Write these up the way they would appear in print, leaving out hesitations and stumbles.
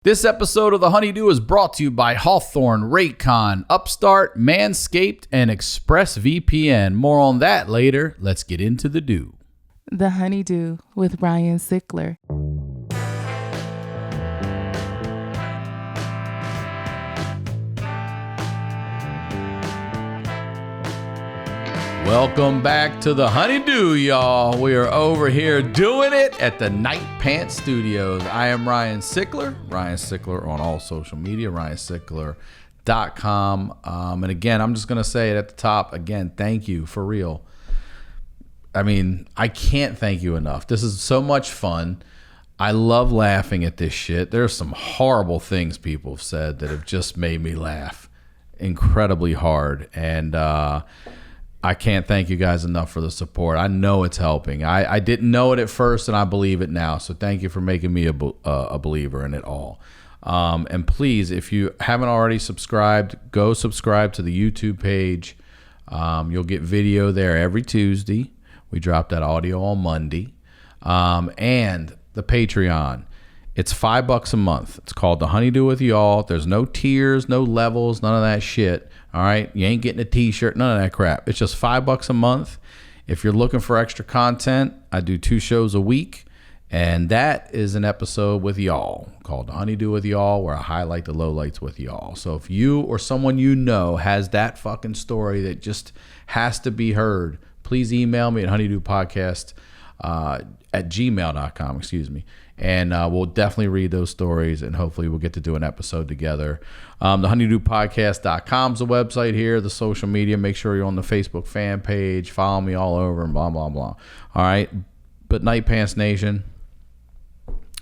This episode of The Honeydew is brought to you by Hawthorne, Raycon, Upstart, Manscaped, and ExpressVPN. More on that later. Let's get into the dew. The Honeydew with Ryan Sickler. Welcome back to The Honeydew, y'all. We are over here doing it at the Night Pants Studios. I am Ryan Sickler. Ryan Sickler on all social media, ryansickler.com. And again, I'm just going to say it at the top. Again, thank you for real. I mean, I can't thank you enough. This is so much fun. I love laughing at this shit. There's some horrible things people have said that have just made me laugh incredibly hard. And I can't thank you guys enough for the support. I know it's helping. I didn't know it at first, and I believe it now. So thank you for making me a believer in it all. And please, if you haven't already subscribed, go subscribe to the YouTube page. You'll get video there every Tuesday. We drop that audio on Monday. And the Patreon. It's $5 a month. It's called The Honeydew with Y'all. There's no tiers, no levels, none of that shit. All right? You ain't getting a t-shirt, none of that crap. It's just $5 a month. If you're looking for extra content, I do 2 shows a week. And that is an episode with y'all called The Honeydew with Y'all, where I highlight the lowlights with y'all. So if you or someone you know has that fucking story that just has to be heard, please email me at honeydewpodcast at gmail.com, excuse me. And we'll definitely read those stories, and hopefully we'll get to do an episode together. The honeydewpodcast.com is the website here, the social media. Make sure you're on the Facebook fan page. Follow me all over and blah, blah, blah. All right. But Night Pants Nation,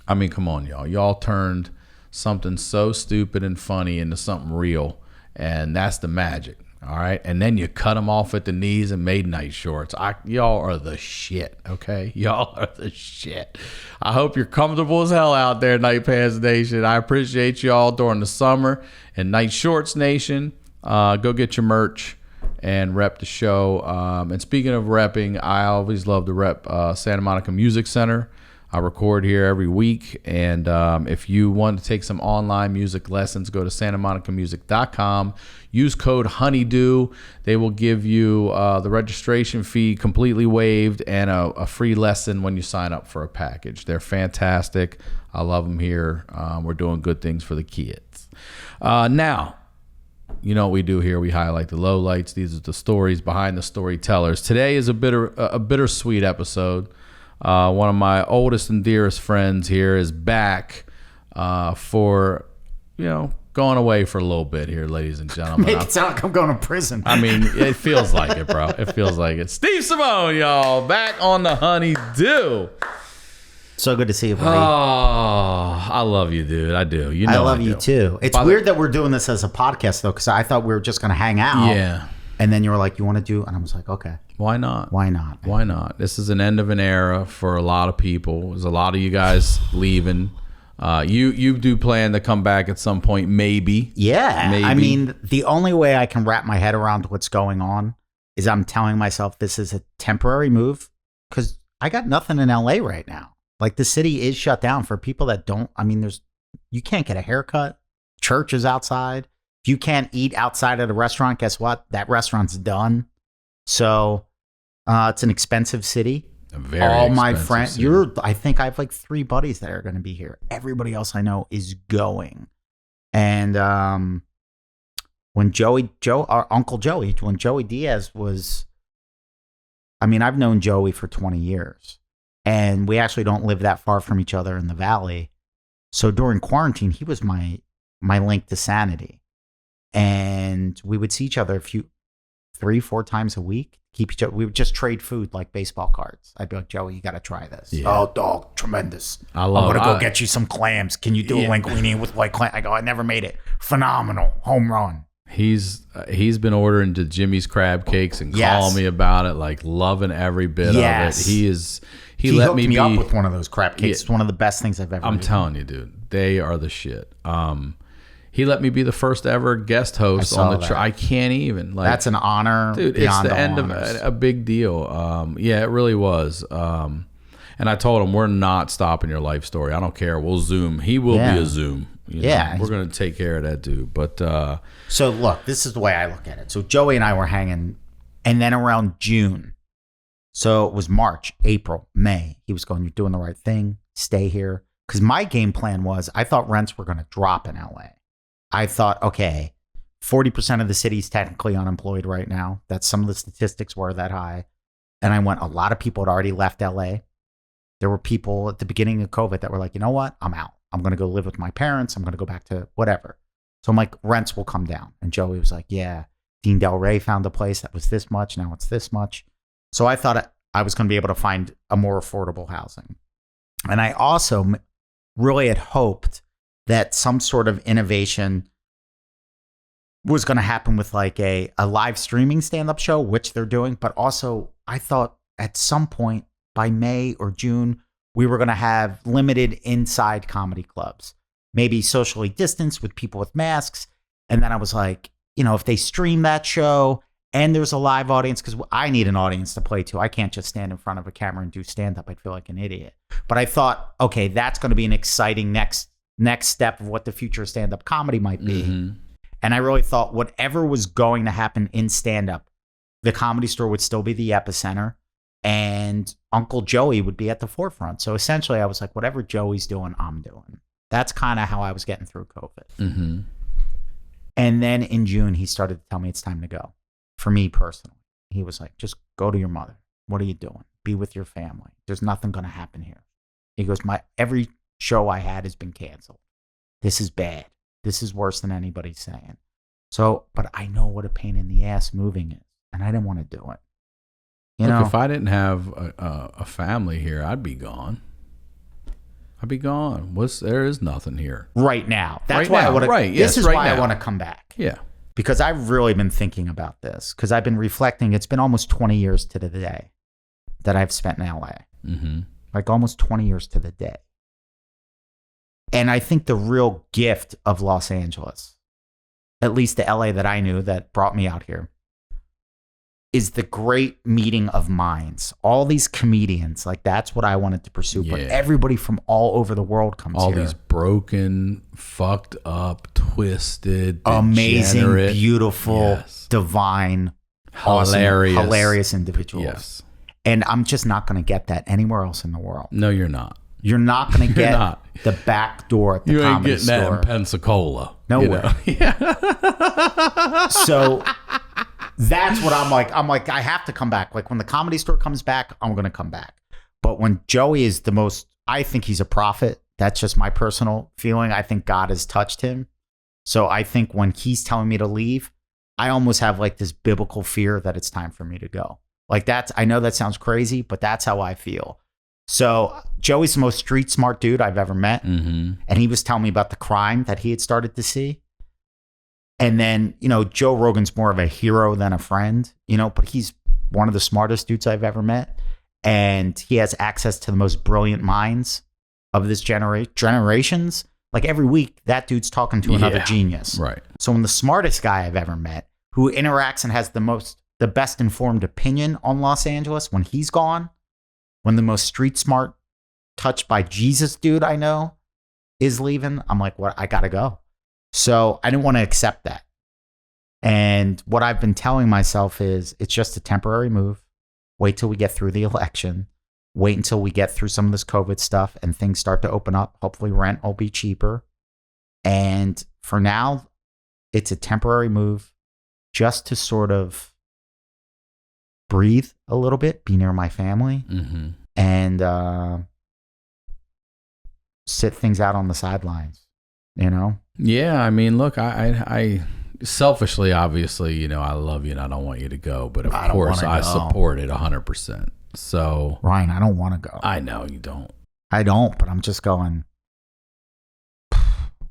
I mean, come on, y'all. Y'all turned something so stupid and funny into something real, and that's the magic. All right. And then you cut them off at the knees and made night shorts. Y'all are the shit. Okay. Y'all are the shit. I hope you're comfortable as hell out there, Night Pants Nation. I appreciate y'all during the summer. And Night Shorts Nation, go get your merch and rep the show. And speaking of repping, I always love to rep Santa Monica Music Center. I record here every week, and if you want to take some online music lessons, go to santamonicamusic.com. Use code Honeydew. They will give you the registration fee completely waived and a free lesson when you sign up for a package. They're fantastic. I love them here. We're doing good things for the kids. Now, you know what we do here. We highlight the lowlights. These are the stories behind the storytellers. Today is a bittersweet episode. One of my oldest and dearest friends here is back for, going away for a little bit here, ladies and gentlemen. Make it sound like I'm going to prison. I mean, it feels like it, bro. It feels like it. Steve Simone, y'all, back on the Honeydew. So good to see you, buddy. Oh, I love you, dude. I do. You know I love you, too. It's weird that we're doing this as a podcast, though, because I thought we were just going to hang out. Yeah. And then you were like, you want to do? And I was like, okay. Why not? Why not? Why not? This is an end of an era for a lot of people. There's a lot of you guys leaving. You do plan to come back at some point, maybe. Yeah. Maybe. I mean, the only way I can wrap my head around what's going on is I'm telling myself this is a temporary move because I got nothing in LA right now. Like, the city is shut down for people that don't. I mean, you can't get a haircut. Church is outside. If you can't eat outside at a restaurant, guess what? That restaurant's done. So it's an expensive city. All my friends, I think I have like 3 buddies that are going to be here. Everybody else I know is going. And when our Uncle Joey, when Joey Diaz was, I mean, I've known Joey for 20 years. And we actually don't live that far from each other in the valley. So during quarantine, he was my link to sanity. And we would see each other 3-4 times a week. We would just trade food like baseball cards. I'd be like, Joey, you got to try this. Yeah. Oh, dog, tremendous. I'm going to go get you some clams. Can you do a linguine with white clam? I go, I never made it. Phenomenal. Home run. He's been ordering to Jimmy's crab cakes and calling me about it, like loving every bit of it. He let hooked me up with one of those crab cakes. It's one of the best things I've ever I'm telling you, dude, they are the shit. He let me be the first ever guest host on the I can't even. That's an honor, dude. It's the end of a big deal. Yeah, it really was. And I told him, we're not stopping your life story. I don't care. We'll Zoom. He will be a Zoom. You know, Yeah. we're gonna take care of that dude. But So look, this is the way I look at it. So Joey and I were hanging, and then around June, so it was March, April, May, he was going, "You're doing the right thing. Stay here." Because my game plan was, I thought rents were going to drop in LA. I thought, okay, 40% of the city's technically unemployed right now. That's some of the statistics were that high. And I went, a lot of people had already left LA. There were people at the beginning of COVID that were like, you know what? I'm out. I'm going to go live with my parents. I'm going to go back to whatever. So I'm like, rents will come down. And Joey was like, yeah, Dean Del Rey found a place that was this much. Now it's this much. So I thought I was going to be able to find a more affordable housing. And I also really had hoped that some sort of innovation was going to happen with like a live streaming stand-up show, which they're doing. But also I thought at some point by May or June, we were going to have limited inside comedy clubs, maybe socially distanced with people with masks. And then I was like, you know, if they stream that show and there's a live audience, because I need an audience to play to. I can't just stand in front of a camera and do stand-up. I'd feel like an idiot. But I thought, okay, that's going to be an exciting next step of what the future of stand-up comedy might be. Mm-hmm. And I really thought whatever was going to happen in stand-up, the Comedy Store would still be the epicenter, and Uncle Joey would be at the forefront. So essentially, I was like, whatever Joey's doing, I'm doing. That's kind of how I was getting through COVID. Mm-hmm. And then in June, he started to tell me it's time to go. For me personally, he was like, just go to your mother. What are you doing? Be with your family. There's nothing going to happen here. He goes, every show I had has been canceled. This is bad. This is worse than anybody's saying. So, but I know what a pain in the ass moving is, and I didn't want to do it. You know, if I didn't have a family here, I'd be gone. I'd be gone. There is nothing here right now. That's right why now. I want to. Right. This yes, is right why now. I want to come back. Yeah. Because I've really been thinking about this. Because I've been reflecting. It's been almost 20 years to the day that I've spent in LA. Mm-hmm. Like almost 20 years to the day. And I think the real gift of Los Angeles, at least the LA that I knew that brought me out here, is the great meeting of minds. All these comedians, like that's what I wanted to pursue. Yeah. But everybody from all over the world comes all here. These broken, fucked up, twisted, amazing, degenerate, beautiful, yes, divine, hilarious, awesome, hilarious individuals. Yes. And I'm just not going to get that anywhere else in the world. No, you're not. You're not going to get the back door at the you Comedy ain't getting Store. that in Pensacola. Nowhere. You know? Yeah. So that's what I'm like. I'm like, I have to come back. Like when the Comedy Store comes back, I'm going to come back. But when Joey is the most, I think he's a prophet. That's just my personal feeling. I think God has touched him. So I think when he's telling me to leave, I almost have like this biblical fear that it's time for me to go. Like I know that sounds crazy, but that's how I feel. So Joey's the most street smart dude I've ever met. Mm-hmm. And he was telling me about the crime that he had started to see. And then, you know, Joe Rogan's more of a hero than a friend, you know, but he's one of the smartest dudes I've ever met. And he has access to the most brilliant minds of this generations. Like every week, that dude's talking to another genius. Right. So when the smartest guy I've ever met, who interacts and has the best informed opinion on Los Angeles, when he's gone, when the most street smart, touched by Jesus dude I know is leaving, I'm like, what? I gotta go. So I didn't want to accept that. And what I've been telling myself is it's just a temporary move. Wait till we get through the election. Wait until we get through some of this COVID stuff and things start to open up. Hopefully rent will be cheaper. And for now, it's a temporary move just to sort of breathe a little bit, be near my family, mm-hmm. and sit things out on the sidelines, you know? Yeah, I mean, look, I selfishly, obviously, you know, I love you and I don't want you to go, but of course I support it 100%. So, Ryan, I don't want to go. I know you don't. I don't, but I'm just going,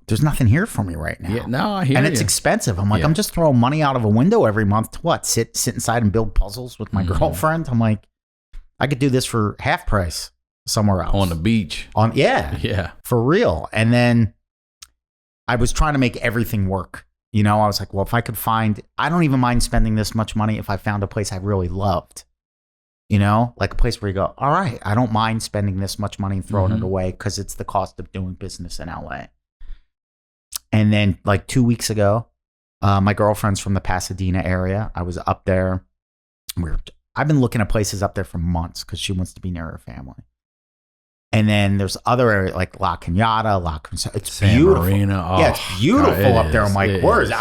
there's nothing here for me right now. Yeah, no, I hear and you. it's expensive. I'm like, I'm just throwing money out of a window every month to what? Sit inside and build puzzles with my girlfriend. I'm like, I could do this for half price somewhere else. On the beach. Yeah. For real. And then I was trying to make everything work. You know, I was like, well, if I could I don't even mind spending this much money if I found a place I really loved. You know, like a place where you go, all right, I don't mind spending this much money and throwing it away because it's the cost of doing business in LA. And then like 2 weeks ago, my girlfriend's from the Pasadena area. I was up there. I've been looking at places up there for months because she wants to be near her family. And then there's other areas like La Cañada, it's San beautiful. Marino. Oh, yeah, it's beautiful God, up there. I'm like, where's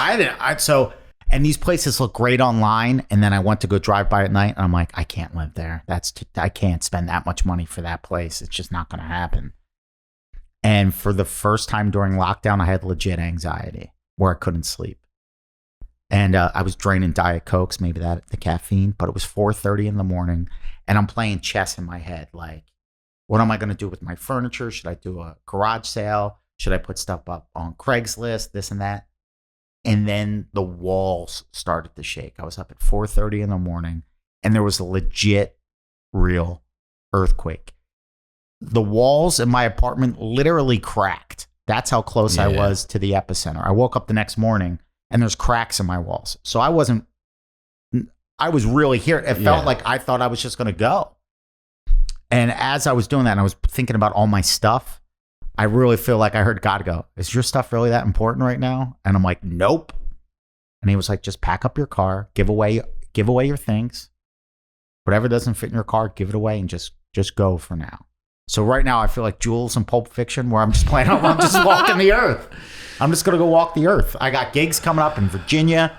and these places look great online. And then I went to go drive by at night, and I'm like, I can't live there. I can't spend that much money for that place. It's just not going to happen. And for the first time during lockdown, I had legit anxiety where I couldn't sleep. And I was draining Diet Cokes, maybe the caffeine, but it was 4:30 in the morning, and I'm playing chess in my head. Like, what am I going to do with my furniture? Should I do a garage sale? Should I put stuff up on Craigslist, this and that? And then the walls started to shake. I was up at 4:30 in the morning, and there was a legit, real earthquake. The walls in my apartment literally cracked. That's how close I was to the epicenter. I woke up the next morning, and there's cracks in my walls. So I was really here. It felt like I thought I was just going to go. And as I was doing that, and I was thinking about all my stuff, I really feel like I heard God go, is your stuff really that important right now? And I'm like, nope. And he was like, just pack up your car, give away your things. Whatever doesn't fit in your car, give it away and just go for now. So right now I feel like Jules in Pulp Fiction, where I'm just walking the earth. I'm just going to go walk the earth. I got gigs coming up in Virginia.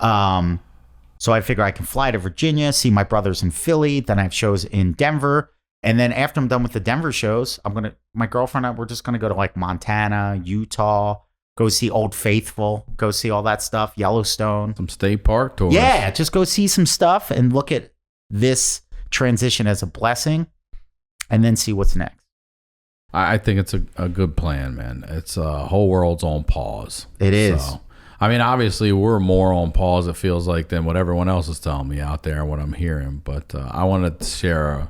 So I figure I can fly to Virginia, see my brothers in Philly. Then I have shows in Denver. And then after I'm done with the Denver shows, my girlfriend and I, we're just going to go to like Montana, Utah, go see Old Faithful, go see all that stuff, Yellowstone. Some state park tours. Yeah, just go see some stuff and look at this transition as a blessing and then see what's next. I think it's a good plan, man. It's whole world's on pause. It is. So, I mean, obviously, we're more on pause, it feels like, than what everyone else is telling me out there and what I'm hearing. But I wanted to share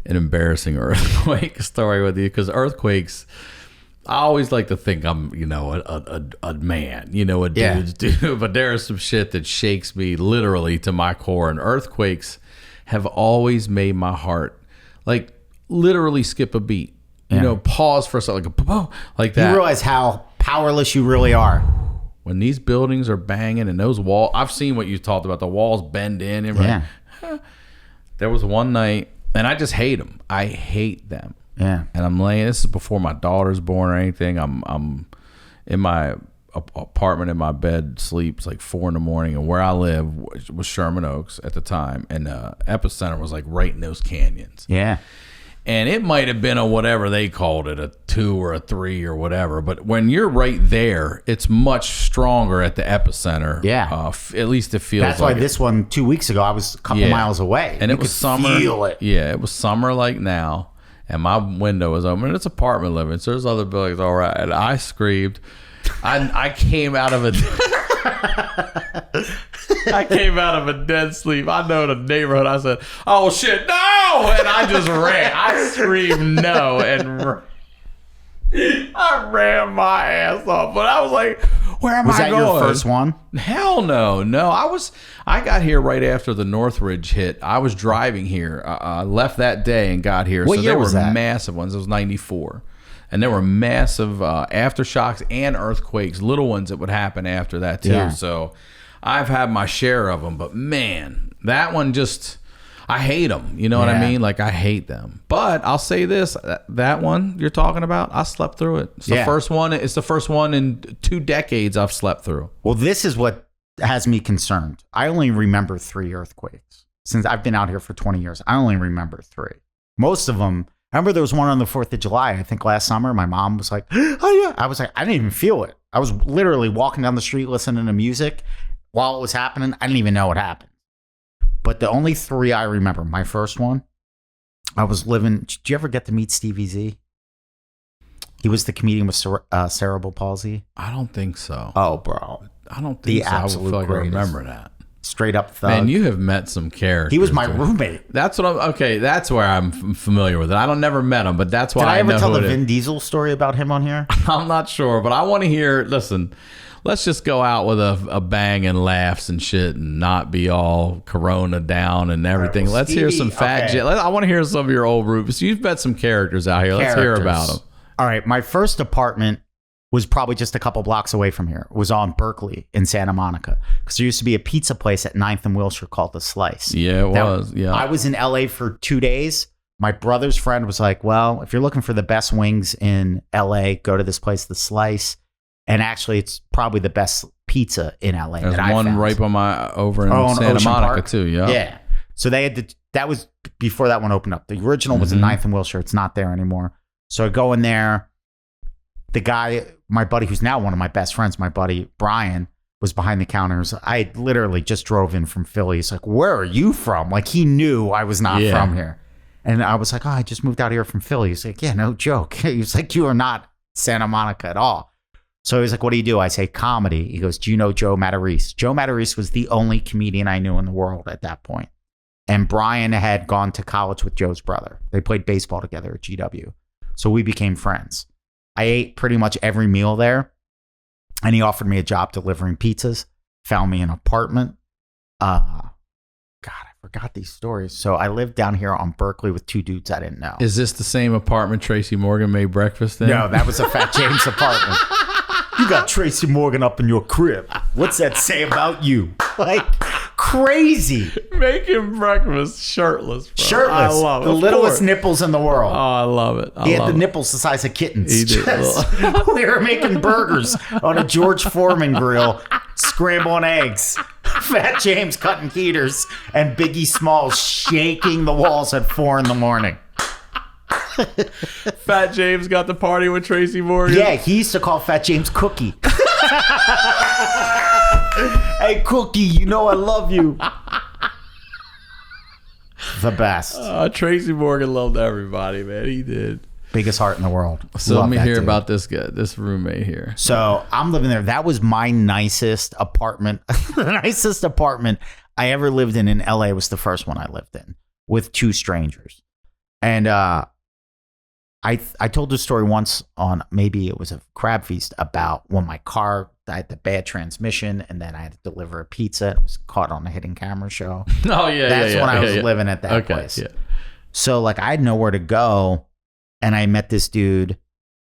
an embarrassing earthquake story with you, because earthquakes, I always like to think I'm, a man, a dude's dude. But there is some shit that shakes me literally to my core. And earthquakes have always made my heart, like, literally skip a beat. Pause for a second, like that. You realize how powerless you really are. When these buildings are banging and those walls, I've seen what you talked about, the walls bend in. And there was one night, and I just hate them. I hate them. Yeah. And I'm laying, this is before my daughter's born or anything. I'm in my apartment in my bed, sleeps like 4 a.m, and where I live was Sherman Oaks at the time, and the epicenter was like right in those canyons. Yeah. And it might have been a whatever they called it, a 2 or a 3 or whatever. But when you're right there, it's much stronger at the epicenter. Yeah. At least it feels That's like why this one 2 weeks ago, I was a couple miles away. And it was summer. Feel it. Yeah, it was summer like now. And my window was open. It's apartment living, so there's other buildings all right. And I screamed. I came out of a... I came out of a dead sleep. I know the neighborhood. I said, "Oh shit, no!" And I just ran. I screamed no, and I ran my ass off. But I was like, "Where am I going?" Was that your first one? Hell no, no. I got here right after the Northridge hit. I was driving here. I left that day and got here. What year was that? There were massive ones. It was 94. And there were massive aftershocks and earthquakes, little ones that would happen after that too. Yeah. So I've had my share of them, but man, that one just, I hate them. You know what I mean? Like, I hate them. But I'll say this, that one you're talking about, I slept through it. It's the first one. It's the first one in 2 decades I've slept through. Well, this is what has me concerned. I only remember 3 earthquakes. Since I've been out here for 20 years, I only remember 3. Most of them, I remember there was one on the 4th of July, I think last summer. My mom was like, "Oh yeah." I was like, I didn't even feel it. I was literally walking down the street listening to music while it was happening. I didn't even know what happened. But the only 3 I remember, my first one, I was living, did you ever get to meet Stevie Z? He was the comedian with cerebral palsy. I don't think so. Oh, bro. I don't think so. I would feel like I remember that. Straight up thug. Man, you have met some characters. He was my roommate. That's what okay, that's where I'm familiar with it. I don't never met him, but that's why I know. Did I ever tell the Vin Diesel story about him on here? I'm not sure, but I want to hear, listen, let's just go out with a bang and laughs and shit and not be all corona down and everything. Right, well, let's hear some fat shit. I want to hear some of your old roots. You've met some characters out here. Let's hear about them. All right, my first apartment was probably just a couple blocks away from here. It was on Berkeley in Santa Monica. Because there used to be a pizza place at 9th and Wilshire called The Slice. Yeah, it was. Yeah. I was in LA for 2 days. My brother's friend was like, well, if you're looking for the best wings in LA, go to this place, The Slice. And actually, it's probably the best pizza in LA. There's that one I found. right by my over in on Santa Ocean Monica Park. too. Yeah. Yeah. So they had that was before that one opened up. The original was in 9th and Wilshire. It's not there anymore. So I go in there. The guy, my buddy, who's now one of my best friends, my buddy Brian, was behind the counters. I literally just drove in from Philly. He's like, where are you from? Like, he knew I was not from here. And I was like, oh, I just moved out here from Philly. He's like, yeah, no joke. He was like, you are not Santa Monica at all. So he's like, what do you do? I say, comedy. He goes, do you know Joe Matarese? Joe Matarese was the only comedian I knew in the world at that point. And Brian had gone to college with Joe's brother. They played baseball together at GW. So we became friends. I ate pretty much every meal there. And he offered me a job delivering pizzas, found me an apartment. God, I forgot these stories. So I lived down here on Berkeley with 2 dudes I didn't know. Is this the same apartment Tracy Morgan made breakfast in? No, that was a Fat James apartment. You got Tracy Morgan up in your crib. What's that say about you? Like, crazy. Making breakfast shirtless, bro. Shirtless. I love it. The littlest nipples in the world. Oh, I love it. He had the nipples the size of kittens. He did. We were making burgers on a George Foreman grill, scrambling eggs. Fat James cutting heaters, and Biggie Smalls shaking the walls at 4 a.m. Fat James got the party with Tracy Morgan. Yeah, he used to call Fat James Cookie. Hey, Cookie, you know I love you. The best. Tracy Morgan loved everybody, man. He did. Biggest heart in the world. So Love let me that hear dude. about this guy, this roommate here. So I'm living there. That was my nicest apartment. The nicest apartment I ever lived in LA was the first one I lived in with 2 strangers. And I told this story once on, maybe it was a Crab Feast, about when my car, I had the bad transmission and then I had to deliver a pizza. It was caught on a hidden camera show. Oh, yeah, That's when I was living at that Okay, place. yeah. So like I had nowhere to go, and I met this dude.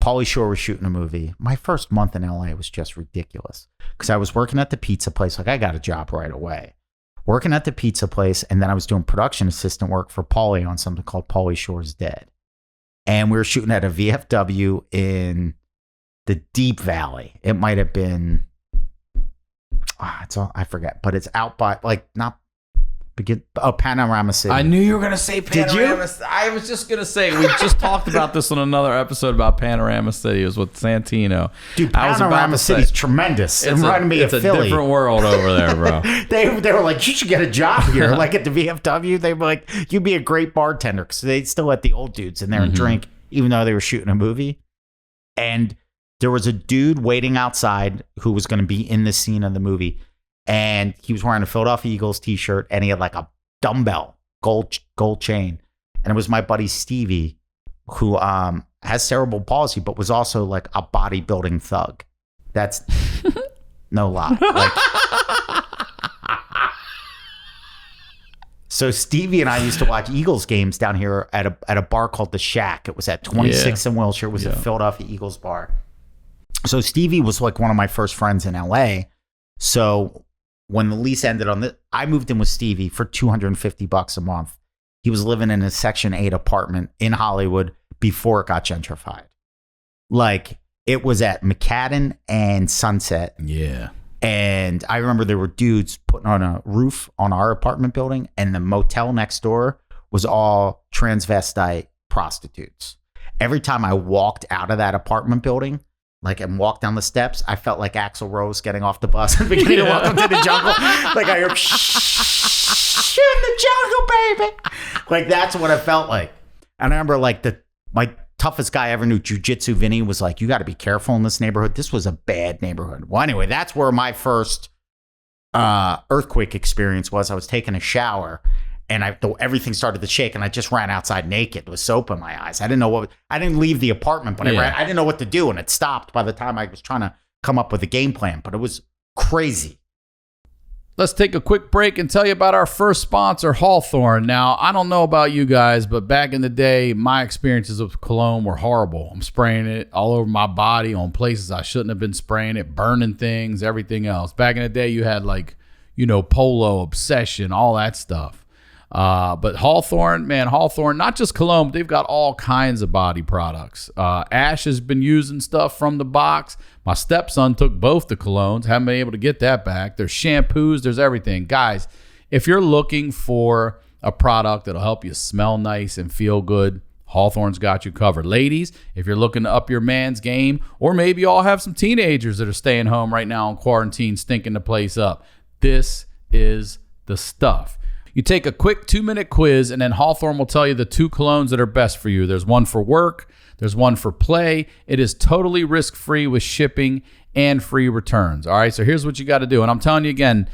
Pauly Shore was shooting a movie. My first month in LA was just ridiculous because I was working at the pizza place. Like I got a job right away, working at the pizza place, and then I was doing production assistant work for Pauly on something called Pauly Shore's Dead. And we were shooting at a VFW in the Deep Valley. It might have been, I forget, but it's out by Panorama City. I knew you were gonna say Did Panorama. you? I was just gonna say we just talked about this on another episode about Panorama City. It was with Santino. Dude, I was about Panorama to City's say, tremendous. It reminded me of It's a Philly. different world over there, bro. They were like, you should get a job here. Like at the VFW, they were like, you'd be a great bartender because they still let the old dudes in there and drink, even though they were shooting a movie. And there was a dude waiting outside who was going to be in the scene of the movie. And he was wearing a Philadelphia Eagles t-shirt, and he had like a dumbbell gold chain. And it was my buddy Stevie, who has cerebral palsy, but was also like a bodybuilding thug. That's no lie. Like, so Stevie and I used to watch Eagles games down here at a bar called The Shack. It was at 26th and Wilshire. It was a Philadelphia Eagles bar. So Stevie was like one of my first friends in LA. So when the lease ended on this, I moved in with Stevie for $250 a month. He was living in a Section 8 apartment in Hollywood before it got gentrified. Like, it was at McCadden and Sunset. Yeah. And I remember there were dudes putting on a roof on our apartment building, and the motel next door was all transvestite prostitutes. Every time I walked out of that apartment building, like, and walked down the steps, I felt like Axl Rose getting off the bus and beginning to Welcome to the Jungle. Like, I heard, shh, in the jungle, baby. Like, that's what it felt like. And I remember, like, my toughest guy I ever knew, Jiu-Jitsu Vinny, was like, you got to be careful in this neighborhood. This was a bad neighborhood. Well, anyway, that's where my first earthquake experience was. I was taking a shower, and everything started to shake, and I just ran outside naked with soap in my eyes. I didn't leave the apartment, but I didn't know what to do, and it stopped by the time I was trying to come up with a game plan, but it was crazy. Let's take a quick break and tell you about our first sponsor, Hawthorne. Now, I don't know about you guys, but back in the day, my experiences with cologne were horrible. I'm spraying it all over my body on places I shouldn't have been spraying it, burning things, everything else. Back in the day, you had Polo, Obsession, all that stuff. But Hawthorne, not just cologne, but they've got all kinds of body products. Ash has been using stuff from the box. My stepson took both the colognes. Haven't been able to get that back. There's shampoos. There's everything. Guys, if you're looking for a product that'll help you smell nice and feel good, Hawthorne's got you covered. Ladies, if you're looking to up your man's game, or maybe you all have some teenagers that are staying home right now in quarantine, stinking the place up, this is the stuff. You take a quick 2-minute quiz, and then Hawthorne will tell you the 2 colognes that are best for you. There's one for work. There's one for play. It is totally risk-free with shipping and free returns. All right, so here's what you got to do. And I'm telling you again,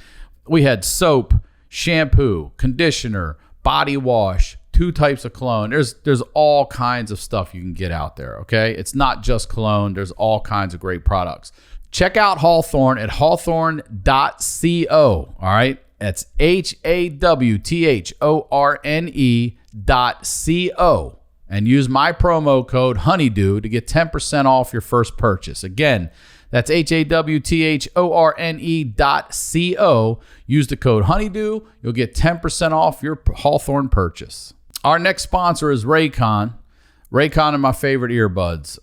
we had soap, shampoo, conditioner, body wash, 2 types of cologne. There's all kinds of stuff you can get out there, okay? It's not just cologne. There's all kinds of great products. Check out Hawthorne at hawthorne.co, all right? That's HAWTHORNE.co. And use my promo code Honeydew to get 10% off your first purchase. Again, that's HAWTHORNE.co. Use the code Honeydew. You'll get 10% off your Hawthorne purchase. Our next sponsor is Raycon. Raycon are my favorite earbuds.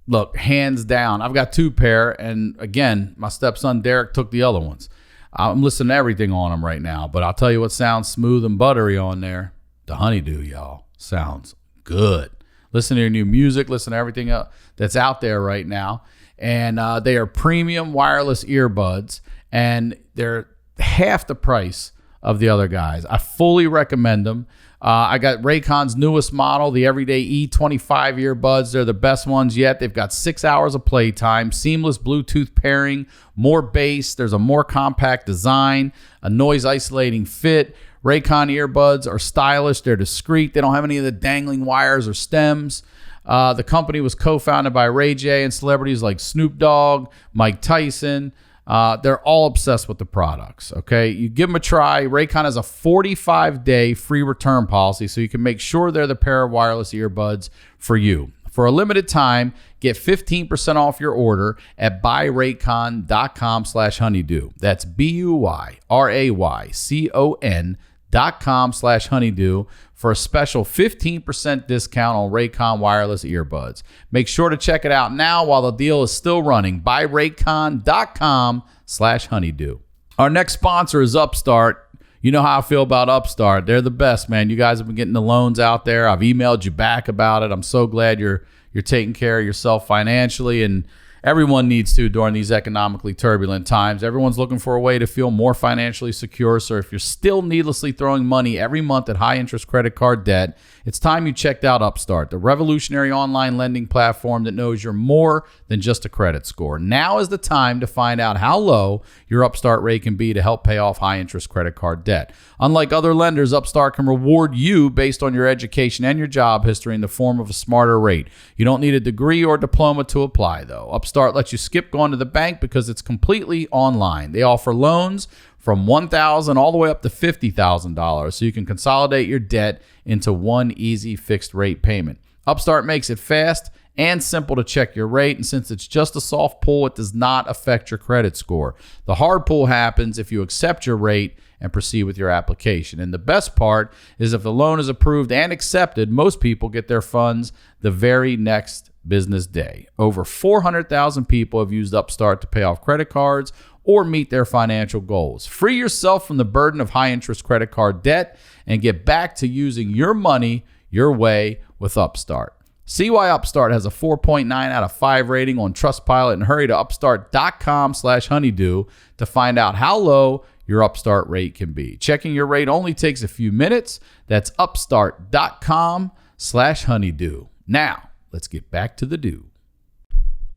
Look, hands down, I've got 2 pair. And again, my stepson Derek took the other ones. I'm listening to everything on them right now. But I'll tell you what sounds smooth and buttery on there. The Honeydew, y'all. Sounds good. Listen to your new music. Listen to everything that's out there right now. And they are premium wireless earbuds. And they're half the price of the other guys. I fully recommend them. I got Raycon's newest model, the Everyday E25 earbuds. They're the best ones yet. They've got 6 hours of playtime, seamless Bluetooth pairing, more bass. There's a more compact design, a noise isolating fit. Raycon earbuds are stylish. They're discreet. They don't have any of the dangling wires or stems. The company was co-founded by Ray J and celebrities like Snoop Dogg, Mike Tyson. They're all obsessed with the products, okay? You give them a try. Raycon has a 45-day free return policy, so you can make sure they're the pair of wireless earbuds for you. For a limited time, get 15% off your order at buyraycon.com/honeydew. That's BUYRAYCON.com/honeydew for a special 15% discount on Raycon wireless earbuds. Make sure to check it out now while the deal is still running. Buyraycon.com/honeydew. Our next sponsor is Upstart. You know how I feel about Upstart. They're the best, man. You guys have been getting the loans out there. I've emailed you back about it. I'm so glad you're taking care of yourself financially, and everyone needs to during these economically turbulent times. Everyone's looking for a way to feel more financially secure. So if you're still needlessly throwing money every month at high interest credit card debt, it's time you checked out Upstart, the revolutionary online lending platform that knows you're more than just a credit score. Now is the time to find out how low your Upstart rate can be to help pay off high interest credit card debt. Unlike other lenders, Upstart can reward you based on your education and your job history in the form of a smarter rate. You don't need a degree or diploma to apply, though. Upstart lets you skip going to the bank because it's completely online. They offer loans from $1,000 all the way up to $50,000, so you can consolidate your debt into one easy fixed rate payment. Upstart makes it fast and simple to check your rate, and since it's just a soft pull, it does not affect your credit score. The hard pull happens if you accept your rate and proceed with your application. And the best part is if the loan is approved and accepted, most people get their funds the very next business day. Over 400,000 people have used Upstart to pay off credit cards or meet their financial goals. Free yourself from the burden of high interest credit card debt and get back to using your money your way with Upstart. See why Upstart has a 4.9 out of 5 rating on Trustpilot, and hurry to upstart.com/honeydew to find out how low your Upstart rate can be. Checking your rate only takes a few minutes. That's upstart.com/honeydew. Now, let's get back to the do.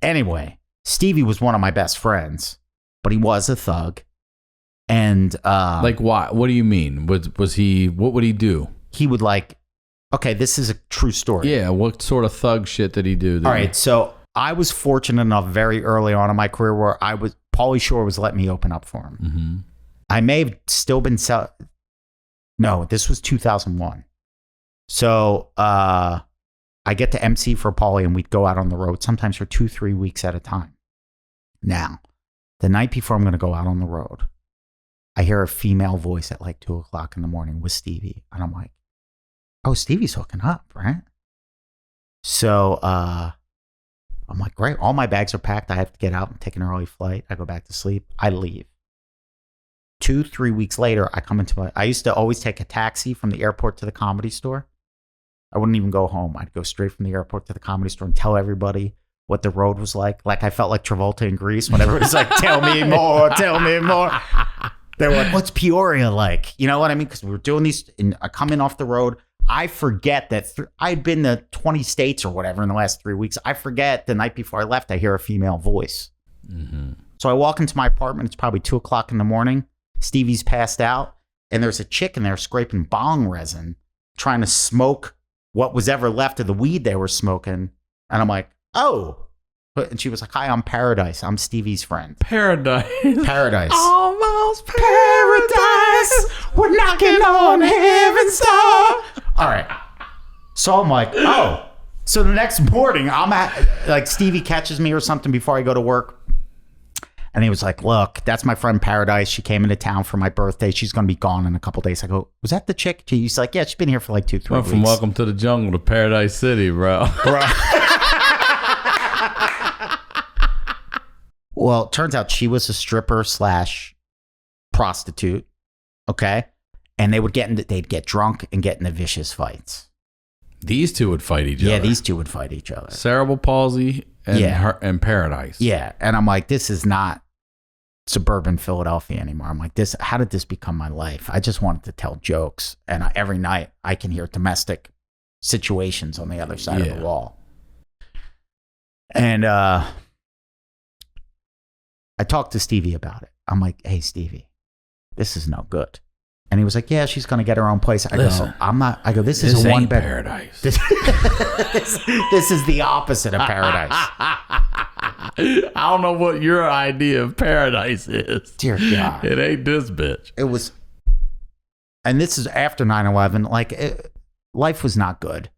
Anyway, Stevie was one of my best friends, but he was a thug. And like what? What do you mean? Was he? What would he do? He would okay, this is a true story. Yeah, what sort of thug shit did he do? All right, so I was fortunate enough very early on in my career where Pauly Shore was letting me open up for him. Mm-hmm. I may have still been No, this was 2001. So I get to MC for Pauly, and we'd go out on the road sometimes for 2-3 weeks at a time. Now, the night before I'm going to go out on the road, I hear a female voice at like 2 o'clock in the morning with Stevie. And I'm like, oh, Stevie's hooking up, right? So I'm like, great. All my bags are packed. I have to get out and take an early flight. I go back to sleep. I leave. 2-3 weeks later, I used to always take a taxi from the airport to the Comedy Store. I wouldn't even go home. I'd go straight from the airport to the Comedy Store and tell everybody what the road was like. Like I felt like Travolta in Grease when everybody's like, tell me more, tell me more. They were like, what's Peoria like? You know what I mean? Because we were doing these, and I come in off the road. I forget that I'd been to 20 states or whatever in the last 3 weeks. I forget the night before I left, I hear a female voice. Mm-hmm. So I walk into my apartment. It's probably 2 o'clock in the morning. Stevie's passed out. And there's a chick in there scraping bong resin, trying to smoke what was ever left of the weed they were smoking. And I'm like, oh. And she was like, hi, I'm Paradise. I'm Stevie's friend. Paradise. Almost paradise. We're knocking on heaven's door. All right. So I'm like, oh. So the next morning, Stevie catches me or something before I go to work. And he was like, look, that's my friend Paradise. She came into town for my birthday. She's going to be gone in a couple days. I go, was that the chick? He's like, yeah, she's been here for like 2-3 weeks. From Welcome to the Jungle to Paradise City, bro. Well, it turns out she was a stripper / prostitute. Okay. And they'd get drunk and get into vicious fights. These two would fight each other. Yeah, these two would fight each other. Cerebral palsy and Paradise. Yeah. And I'm like, this is not suburban Philadelphia anymore. I'm like, how did this become my life? I just wanted to tell jokes. And every night I can hear domestic situations on the other side of the wall. And I talked to Stevie about it. I'm like, hey, Stevie, this is no good. And he was like, yeah, she's going to get her own place. Listen, I'm not. I go, this is a one bed Paradise. This is the opposite of Paradise. I don't know what your idea of Paradise is. Dear God. It ain't this bitch. It was. And this is after 9/11. Like, life was not good.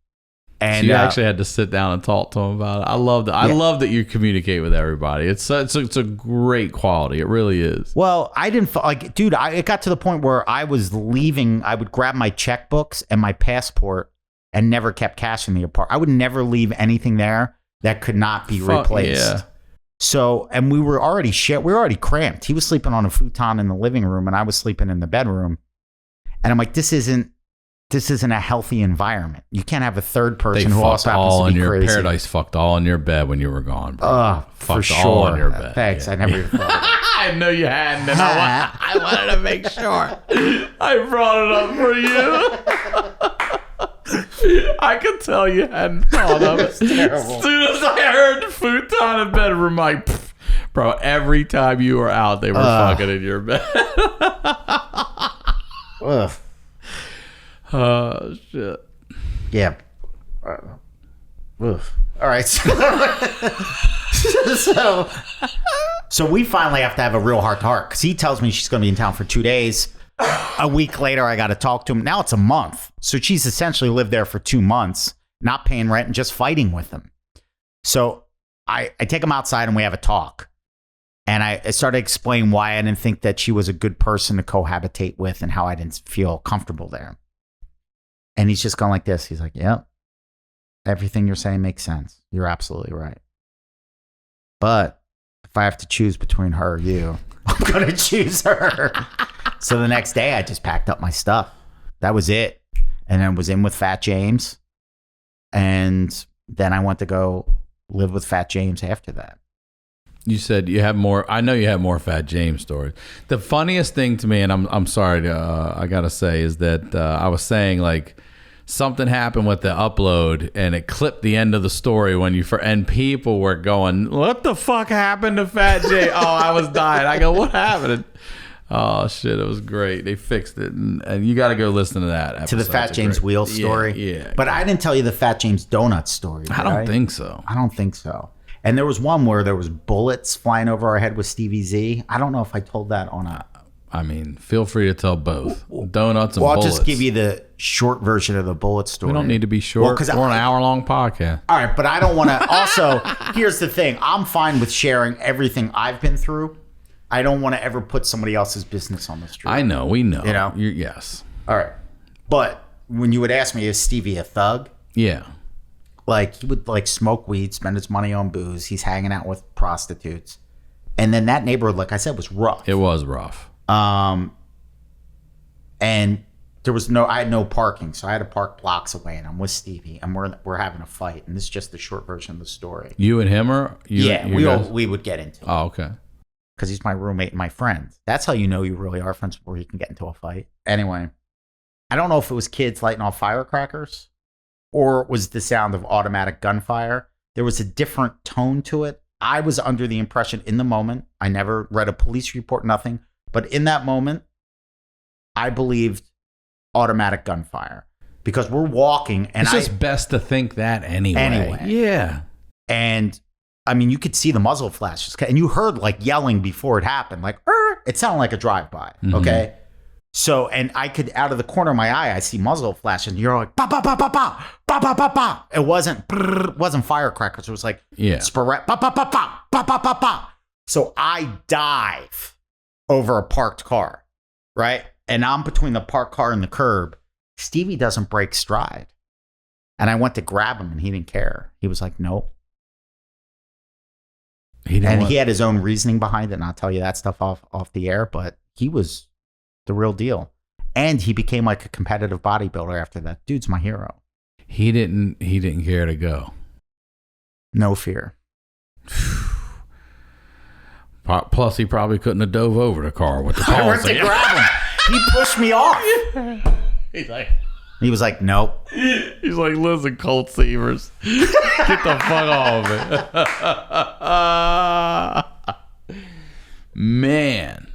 And so you actually had to sit down and talk to him about it. I love that. I love that you communicate with everybody. It's a great quality. It really is. Well, I didn't like, dude. It got to the point where I was leaving. I would grab my checkbooks and my passport and never kept cash in the apartment. I would never leave anything there that could not be replaced. Yeah. So, and we were already cramped. He was sleeping on a futon in the living room, and I was sleeping in the bedroom. And I'm like, this isn't a healthy environment. You can't have a third person who also happens to be crazy. Paradise fucked all in your bed when you were gone, bro. For sure. All in your bed. Thanks. Yeah. I never even thought of that. I know you hadn't, and I wanted to make sure. I brought it up for you. I could tell you hadn't thought of it. As soon as I heard the futon in bedroom, like, bro, every time you were out, they were fucking in your bed. Ugh. Oh, shit. Yeah. All right. So we finally have to have a real heart-to-heart because he tells me she's going to be in town for 2 days. A week later, I got to talk to him. Now it's a month. So she's essentially lived there for 2 months, not paying rent and just fighting with him. So I take him outside and we have a talk. And I started explaining why I didn't think that she was a good person to cohabitate with and how I didn't feel comfortable there. And he's just going like this. He's like, yep, everything you're saying makes sense. You're absolutely right. But if I have to choose between her or you, I'm going to choose her. So the next day, I just packed up my stuff. That was it. And then was in with Fat James. And then I went to go live with Fat James after that. You said you have more. I know you have more Fat James stories. The funniest thing to me, and I'm sorry, I gotta say, is that I was saying like something happened with the upload, and it clipped the end of the story when and people were going, "What the fuck happened to Fat James?" Oh, I was dying. I go, "What happened?" Oh shit, it was great. They fixed it, and you got to go listen to that episode. To the Fat James Wheels story. Yeah. But I didn't tell you the Fat James Donut story. I don't think so. I don't think so. And there was one where there was bullets flying over our head with Stevie Z. I don't know if I told that on a... I mean, feel free to tell both. Donuts and Well, I'll bullets. just give you the short version of the bullet story. We don't need to be short. Well, 'cause We're an hour-long podcast. All right, but I don't want to... Also, here's the thing. I'm fine with sharing everything I've been through. I don't want to ever put somebody else's business on the street. I know. We know. You know? Yes. All right. But when you would ask me, is Stevie a thug? Yeah. Like, he would, like, smoke weed, spend his money on booze. He's hanging out with prostitutes. And then that neighborhood, like I said, was rough. It was rough. And there was I had no parking, so I had to park blocks away, and I'm with Stevie, and we're having a fight, and this is just the short version of the story. You and him or you? Yeah, we would get into it. Oh, okay. Because he's my roommate and my friend. That's how you know you really are friends before you can get into a fight. Anyway, I don't know if it was kids lighting off firecrackers or it was the sound of automatic gunfire. There was a different tone to it. I was under the impression in the moment, I never read a police report, nothing, but in that moment, I believed automatic gunfire because we're walking and it's just best to think that anyway. Yeah. And I mean, you could see the muzzle flashes and you heard like yelling before it happened, like, it sounded like a drive-by. Mm-hmm. Okay. So, and I could, out of the corner of my eye, I see muzzle flash and you're like, ba, ba, ba, ba, ba, ba, ba, ba, ba. It wasn't firecrackers. It was like, sporadic, ba, ba, ba, ba, ba, ba, ba, ba. So I dive over a parked car, right? And I'm between the parked car and the curb. Stevie doesn't break stride. And I went to grab him and he didn't care. He was like, nope. He had his own reasoning behind it. And I'll tell you that stuff off the air, but he was the real deal. And he became like a competitive bodybuilder after that. Dude's my hero. He didn't care to go. No fear. Plus, he probably couldn't have dove over the car with the policy. I went to grab him. He pushed me off. He was like, nope. He's like, listen, Colt Seavers, get the fuck off of it. Man.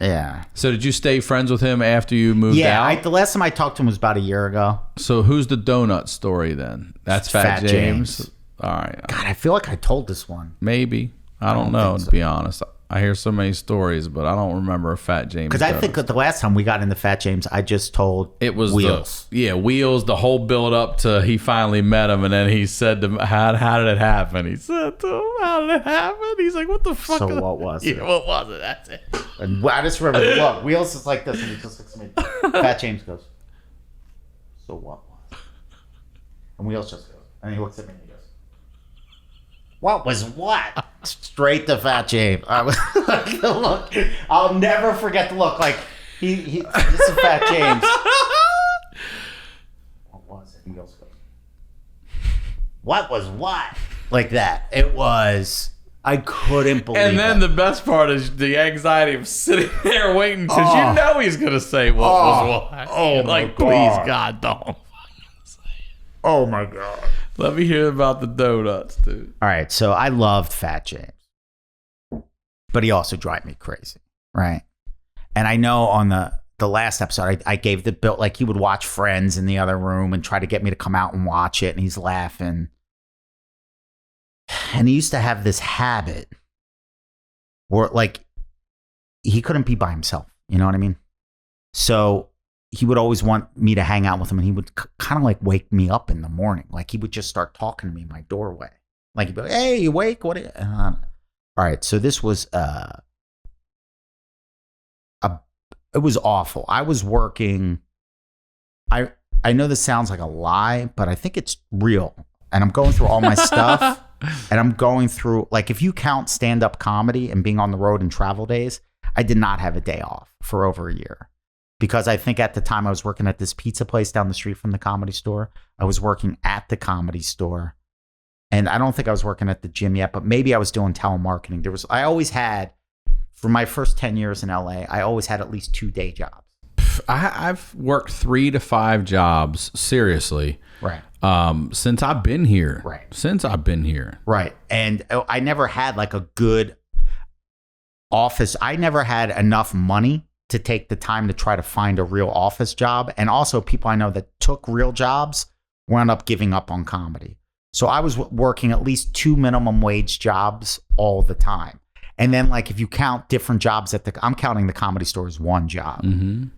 Yeah. So did you stay friends with him after you moved out? Yeah, the last time I talked to him was about a year ago. So who's the donut story then? That's Fat James. All right. God, I feel like I told this one. Maybe. I don't know, to be honest. I hear so many stories, but I don't remember a Fat James. Because I think the last time we got into Fat James, I just told it was Wheels. Wheels, the whole build up to he finally met him, and then he said to him, how did it happen? He said to him, how did it happen? He's like, what the fuck? So what was it? What was it? That's it. And I just remember the look. Wheels is like this, and he just looks at me. Fat James goes, so what was it? And Wheels just goes, and he looks at me and he goes, what was what? Straight to Fat James. I was like, the look. I'll never forget the look. Like he this is Fat James. What was it? He goes, what was what? Like that. It was. I couldn't believe it. And then the best part is the anxiety of sitting there waiting because you know he's gonna say what was what. Oh my God. please God, don't fucking say it. Oh my God. Let me hear about the donuts, dude. All right, so I loved Fat James, but he also drive me crazy, right? And I know on the last episode, I gave the bill, like he would watch Friends in the other room and try to get me to come out and watch it, and he's laughing. And he used to have this habit where, like, he couldn't be by himself, you know what I mean? So he would always want me to hang out with him, and he would kind of like wake me up in the morning. Like he would just start talking to me in my doorway. Like he'd be like, hey, you awake? What? All right. So this was, it was awful. I was working. I know this sounds like a lie, but I think it's real. And I'm going through all my stuff and I'm going through, like, if you count stand-up comedy and being on the road and travel days, I did not have a day off for over a year. Because I think at the time I was working at this pizza place down the street from the Comedy Store. I was working at the Comedy Store. And I don't think I was working at the gym yet, but maybe I was doing telemarketing. I always had, for my first 10 years in LA, I always had at least 2 day jobs. I've worked 3 to 5 jobs, seriously. Right. Since I've been here. Right. Since I've been here. Right. And I never had like a good office. I never had enough money to take the time to try to find a real office job. And also people I know that took real jobs wound up giving up on comedy. So I was working at least 2 minimum wage jobs all the time. And then like if you count different jobs I'm counting the Comedy Store as one job.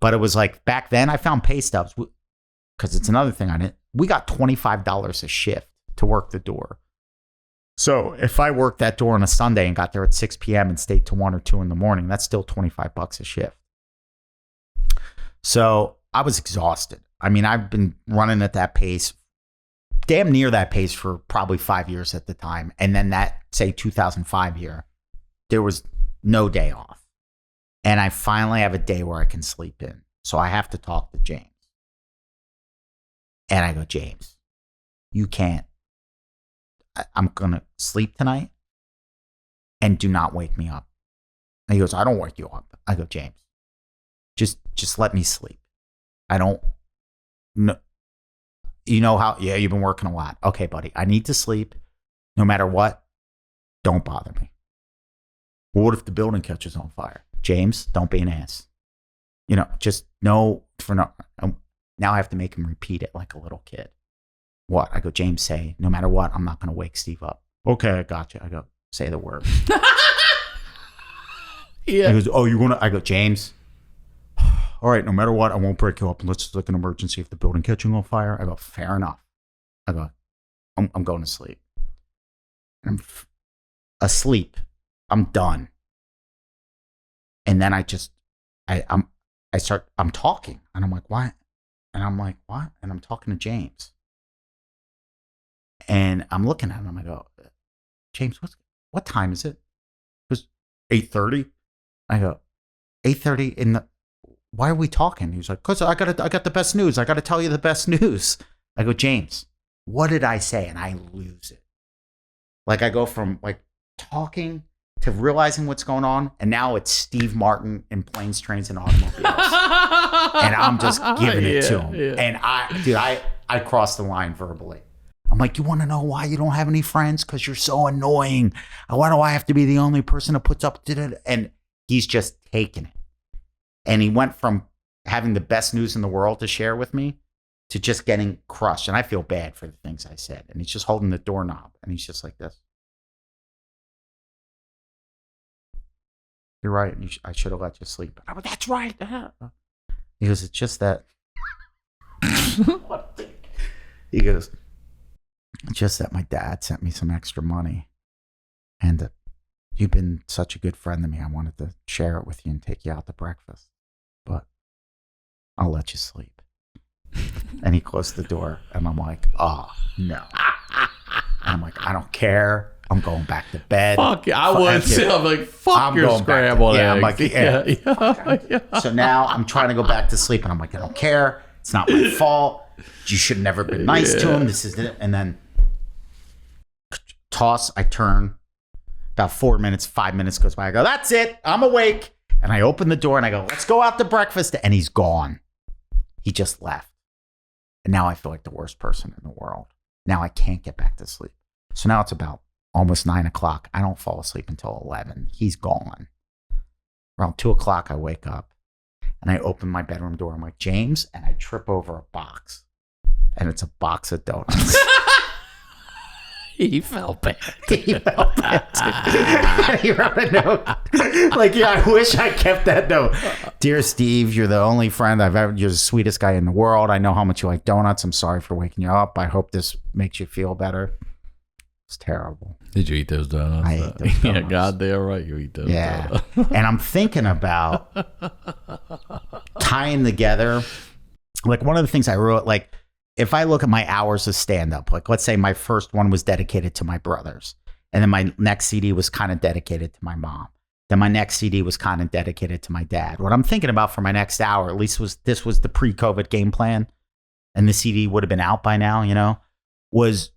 But it was like back then I found pay stubs because it's another thing we got $25 a shift to work the door. So if I worked that door on a Sunday and got there at 6 p.m. and stayed to 1 or 2 in the morning, that's still $25 a shift. So I was exhausted. I mean, I've been running at that pace, damn near that pace for probably 5 years at the time. And then that, say 2005 year, there was no day off. And I finally have a day where I can sleep in. So I have to talk to James. And I go, James, you can't. I'm going to sleep tonight and do not wake me up. And he goes, I don't wake you up. I go, James, just let me sleep. I don't know. You know how, yeah, you've been working a lot. Okay, buddy, I need to sleep. No matter what, don't bother me. Well, what if the building catches on fire? James, don't be an ass. You know, just no for no. Now I have to make him repeat it like a little kid. What? I go, James, say, no matter what, I'm not going to wake Steve up. Okay, I got you. I go, say the word. Yeah. He goes, oh, you're going to, I go, James, all right, no matter what, I won't break you up unless it's like an emergency if the building catching on fire. I go, fair enough. I go, I'm going to sleep. I'm asleep. I'm done. And then I'm talking and I'm like, what? And I'm like, what? And I'm talking to James. And I'm looking at him. I go, James, what time is it? It was 8:30. I go, 8:30 in the. Why are we talking? He was like, cause I got the best news. I got to tell you the best news. I go, James, what did I say? And I lose it. Like I go from like talking to realizing what's going on, and now it's Steve Martin in Planes, Trains, and Automobiles, and I'm just giving it to him. Yeah. And I crossed the line verbally. I'm like, you want to know why you don't have any friends? Because you're so annoying. Why do I have to be the only person that puts up to it? And he's just taking it. And he went from having the best news in the world to share with me to just getting crushed. And I feel bad for the things I said. And he's just holding the doorknob. And he's just like this. You're right. I should have let you sleep. I go, that's right. He goes, it's just that. He goes, it's just that my dad sent me some extra money. And you've been such a good friend to me. I wanted to share it with you and take you out to breakfast. But I'll let you sleep. And he closed the door. And I'm like, oh, no. And I'm like, I don't care. I'm going back to bed. Fuck, I would too. I'm like, fuck your scrambled eggs. I'm like, yeah. So now I'm trying to go back to sleep. And I'm like, I don't care. It's not my fault. You should have never been nice to him. This is it. And then toss, I turn. About 5 minutes goes by. I go, that's it. I'm awake. And I open the door and I go, let's go out to breakfast. And he's gone. He just left. And now I feel like the worst person in the world. Now I can't get back to sleep. So now it's about almost 9 o'clock. I don't fall asleep until 11. He's gone. Around 2 o'clock, I wake up and I open my bedroom door. I'm like, James, and I trip over a box. And it's a box of donuts. He felt bad. He felt bad. He wrote a note. Like, yeah, I wish I kept that note. Dear Steve, you're the only friend I've ever, you're the sweetest guy in the world. I know how much you like donuts. I'm sorry for waking you up. I hope this makes you feel better. It's terrible. Did you eat those donuts? I ate those donuts. Yeah, goddamn right you eat those donuts. And I'm thinking about tying together, like one of the things I wrote, like, if I look at my hours of stand-up, like let's say my first one was dedicated to my brothers, and then my next CD was kind of dedicated to my mom. Then my next CD was kind of dedicated to my dad. What I'm thinking about for my next hour, at least this was the pre-COVID game plan, and the CD would have been out by now, you know, was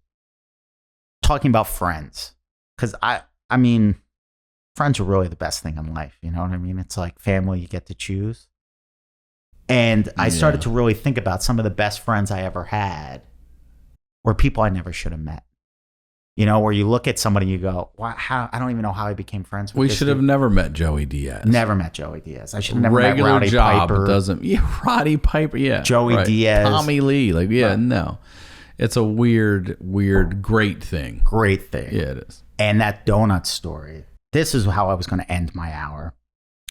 talking about friends. Because I mean, friends are really the best thing in life, you know what I mean? It's like family you get to choose. And I started to really think about some of the best friends I ever had were people I never should have met. You know, where you look at somebody and you go, wow, I don't even know how I became friends with We this should have dude. never met Joey Diaz. Never met Joey Diaz. I should have never Regular met Rowdy job Piper. Doesn't, Roddy Piper, Joey Diaz. Tommy Lee, like, no. It's a weird, great thing. Great thing. Yeah, it is. And that donut story. This is how I was going to end my hour.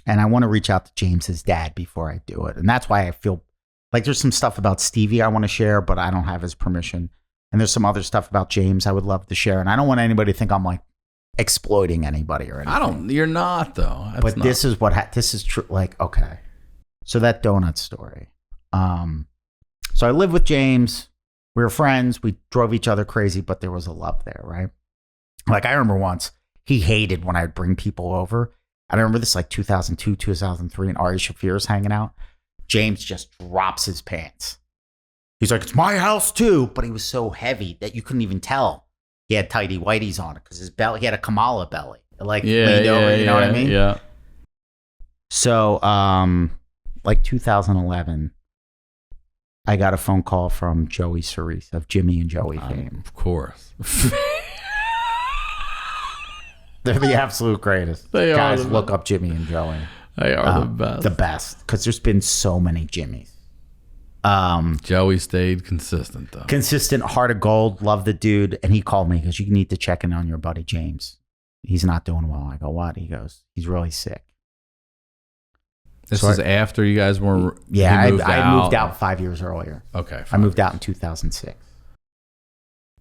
And I want to reach out to James's dad before I do it. And that's why I feel like there's some stuff about Stevie I want to share, but I don't have his permission. And there's some other stuff about James I would love to share. And I don't want anybody to think I'm like exploiting anybody or anything. You're not though. But this is this is true. Like, okay. So that donut story. So I lived with James. We were friends. We drove each other crazy, but there was a love there, right? Like I remember once he hated when I would bring people over. I remember this like 2002, 2003, and Ari Shaffir's hanging out. James just drops his pants. He's like, it's my house too. But he was so heavy that you couldn't even tell he had tighty whities on it because his belly, he had a Kamala belly. Like, leaned over, you know what I mean? Yeah. So, like 2011, I got a phone call from Joey Cerise of Jimmy and Joey fame. Of course. They're the absolute greatest. They Guys, are look up Jimmy and Joey. They are the best. The best. Because there's been so many Jimmys. Joey stayed consistent, though. Consistent, heart of gold, love the dude. And he called me because you need to check in on your buddy James. He's not doing well. I go, what? He goes, he's really sick. This is after you guys were. Yeah, I moved out 5 years earlier. Okay. I moved out in 2006.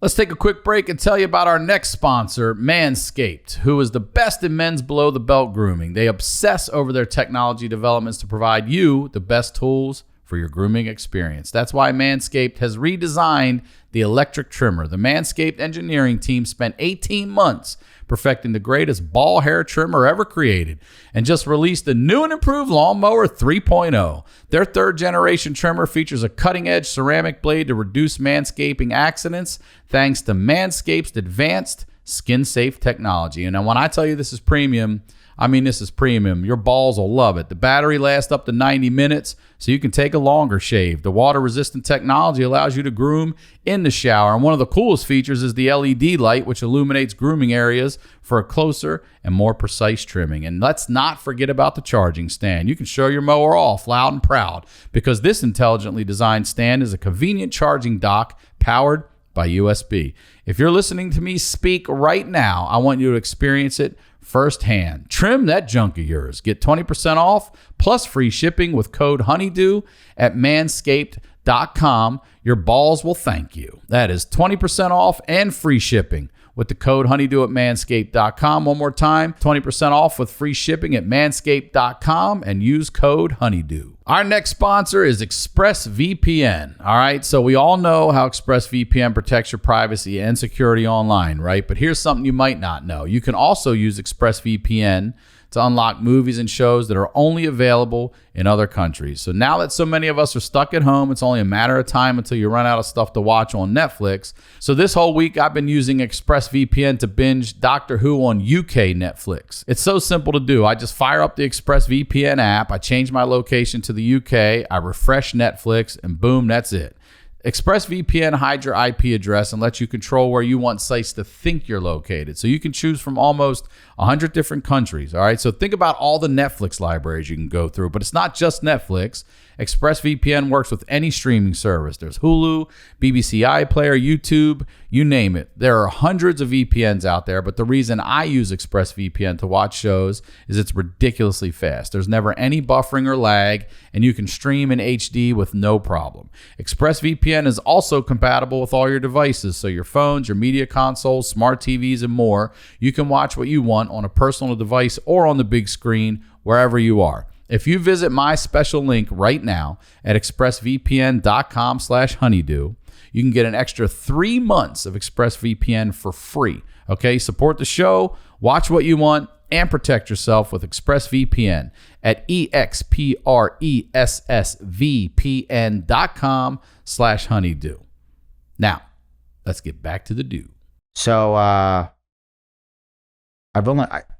Let's take a quick break and tell you about our next sponsor, Manscaped, who is the best in men's below-the-belt grooming. They obsess over their technology developments to provide you the best tools for your grooming experience. That's why Manscaped has redesigned the electric trimmer. The Manscaped engineering team spent 18 months perfecting the greatest ball hair trimmer ever created and just released the new and improved Lawnmower 3.0. Their third generation trimmer features a cutting edge ceramic blade to reduce manscaping accidents thanks to Manscaped's advanced skin safe technology. And when I tell you this is premium, I mean, this is premium. Your balls will love it. The battery lasts up to 90 minutes, so you can take a longer shave. The water-resistant technology allows you to groom in the shower. And one of the coolest features is the LED light, which illuminates grooming areas for a closer and more precise trimming. And let's not forget about the charging stand. You can show your mower off loud and proud because this intelligently designed stand is a convenient charging dock powered by USB. If you're listening to me speak right now, I want you to experience it firsthand. Trim that junk of yours. Get 20% off plus free shipping with code Honeydew at manscaped.com. Your balls will thank you. That is 20% off and free shipping with the code Honeydew at manscaped.com. One more time, 20% off with free shipping at manscaped.com and use code Honeydew. Our next sponsor is ExpressVPN. All right, so we all know how ExpressVPN protects your privacy and security online, right? But here's something you might not know. You can also use ExpressVPN to unlock movies and shows that are only available in other countries. So now that so many of us are stuck at home, it's only a matter of time until you run out of stuff to watch on Netflix. So this whole week, I've been using ExpressVPN to binge Doctor Who on UK Netflix. It's so simple to do. I just fire up the ExpressVPN app, I change my location to the UK, I refresh Netflix, and boom, that's it. ExpressVPN hides your IP address and lets you control where you want sites to think you're located. So you can choose from almost 100 different countries. All right. So think about all the Netflix libraries you can go through, but it's not just Netflix. ExpressVPN works with any streaming service. There's Hulu, BBC iPlayer, YouTube, you name it. There are hundreds of VPNs out there, but the reason I use ExpressVPN to watch shows is it's ridiculously fast. There's never any buffering or lag, and you can stream in HD with no problem. ExpressVPN is also compatible with all your devices, so your phones, your media consoles, smart TVs, and more. You can watch what you want on a personal device or on the big screen, wherever you are. If you visit my special link right now at expressvpn.com/honeydew, you can get an extra 3 months of ExpressVPN for free. Okay, support the show, watch what you want, and protect yourself with ExpressVPN at expressvpn.com/honeydew. Now, let's get back to the do. So I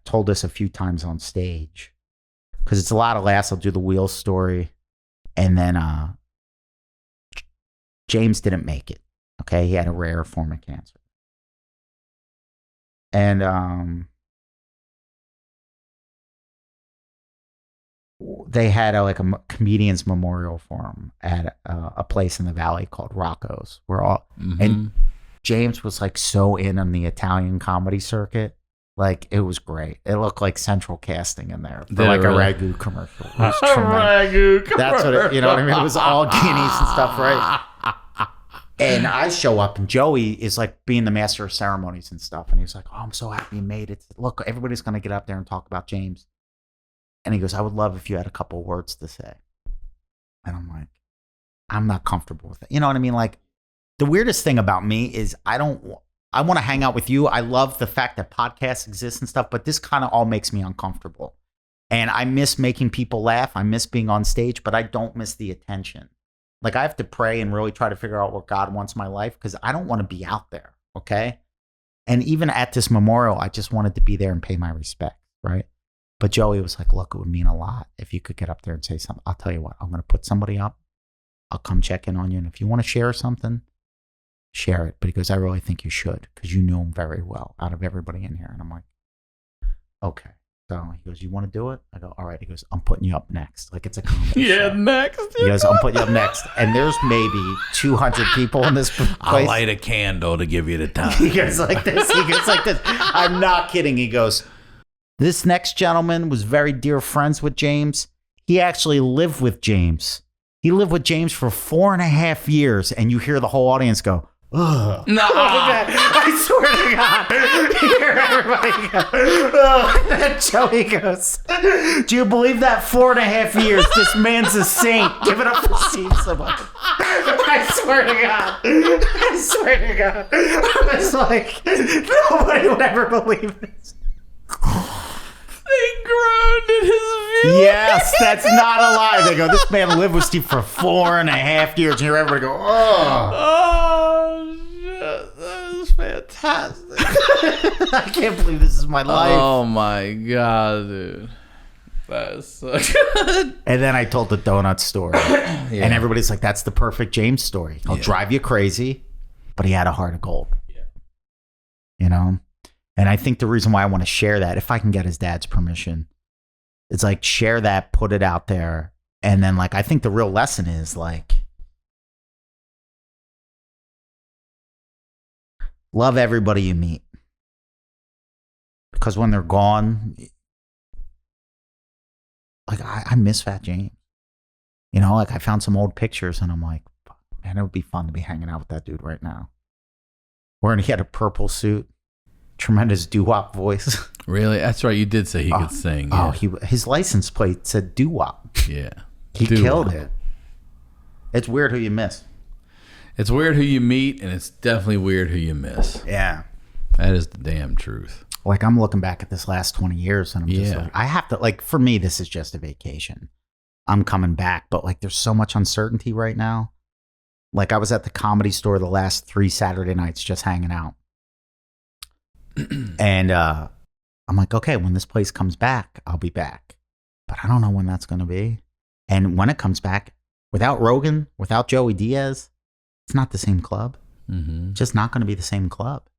told this a few times on stage because it's a lot of laughs. I'll do the wheel story, and then James didn't make it. Okay, he had a rare form of cancer, and they had a comedians memorial forum at a place in the valley called Rocco's, where all and James was like so in on the Italian comedy circuit. Like, it was great. It looked like Central Casting in there for like a Ragu commercial. It was tremendous. That's what it, you know what I mean? It was all guineas and stuff, right? And I show up, and Joey is like being the master of ceremonies and stuff. And he's like, "Oh, I'm so happy you made it. Look, everybody's going to get up there and talk about James." And he goes, "I would love if you had a couple of words to say." And I'm like, I'm not comfortable with it. You know what I mean? Like, the weirdest thing about me is I want to hang out with you. I love the fact that podcasts exist and stuff, but this kind of all makes me uncomfortable. And I miss making people laugh. I miss being on stage, but I don't miss the attention. Like, I have to pray and really try to figure out what God wants in my life, because I don't want to be out there, okay? And even at this memorial, I just wanted to be there and pay my respect, right? But Joey was like, "Look, it would mean a lot if you could get up there and say something. I'll tell you what, I'm going to put somebody up. I'll come check in on you. And if you want to share something, share it." But he goes, "I really think you should, because you know him very well out of everybody in here." And I'm like, "Okay." So he goes, "You want to do it?" I go, "All right." He goes, "I'm putting you up next. Like, it's a comedy show." Next. He goes, "I'm putting you up next." And there's maybe 200 people in this place. I'll light a candle to give you the time. He goes like this. He goes like this. I'm not kidding. He goes, "This next gentleman was very dear friends with James. He actually lived with James. He lived with James for 4.5 years." And you hear the whole audience go, "Ugh." No. I swear to God. You hear everybody go, "Ugh." And Joey goes, "Do you believe that 4.5 years? This man's a saint. Give it up for seeing somebody." I swear to God. I swear to God. I was like, nobody would ever believe this. They groaned at his view. Yes, that's not a lie. They go, "This man lived with Steve for 4.5 years." And you hear everybody go, "Oh." Oh, shit. That is fantastic. I can't believe this is my life. Oh, my God, dude. That is so good. And then I told the donut story. Yeah. And everybody's like, "That's the perfect James story. He'll drive you crazy, but he had a heart of gold." Yeah. You know? And I think the reason why I want to share that, if I can get his dad's permission, it's like, share that, put it out there. And then, like, I think the real lesson is, like, love everybody you meet. Because when they're gone, like, I miss Fat James. You know, like, I found some old pictures and I'm like, man, it would be fun to be hanging out with that dude right now. He had a purple suit. Tremendous doo-wop voice. Really? That's right. You did say he could sing. Oh, Yeah. his license plate said doo-wop. Yeah. He Doo-wop. killed it. It's weird who you miss. It's weird who you meet, and it's definitely weird who you miss. Yeah. That is the damn truth. Like, I'm looking back at this last 20 years and I'm just Yeah. like, I have to, like, for me, this is just a vacation. I'm coming back, but like, there's so much uncertainty right now. Like, I was at the Comedy Store the last 3 Saturday nights just hanging out. And I'm like, okay, when this place comes back, I'll be back. But I don't know when that's going to be. And when it comes back, without Rogan, without Joey Diaz, it's not the same club. Mm-hmm. It's just not going to be the same club.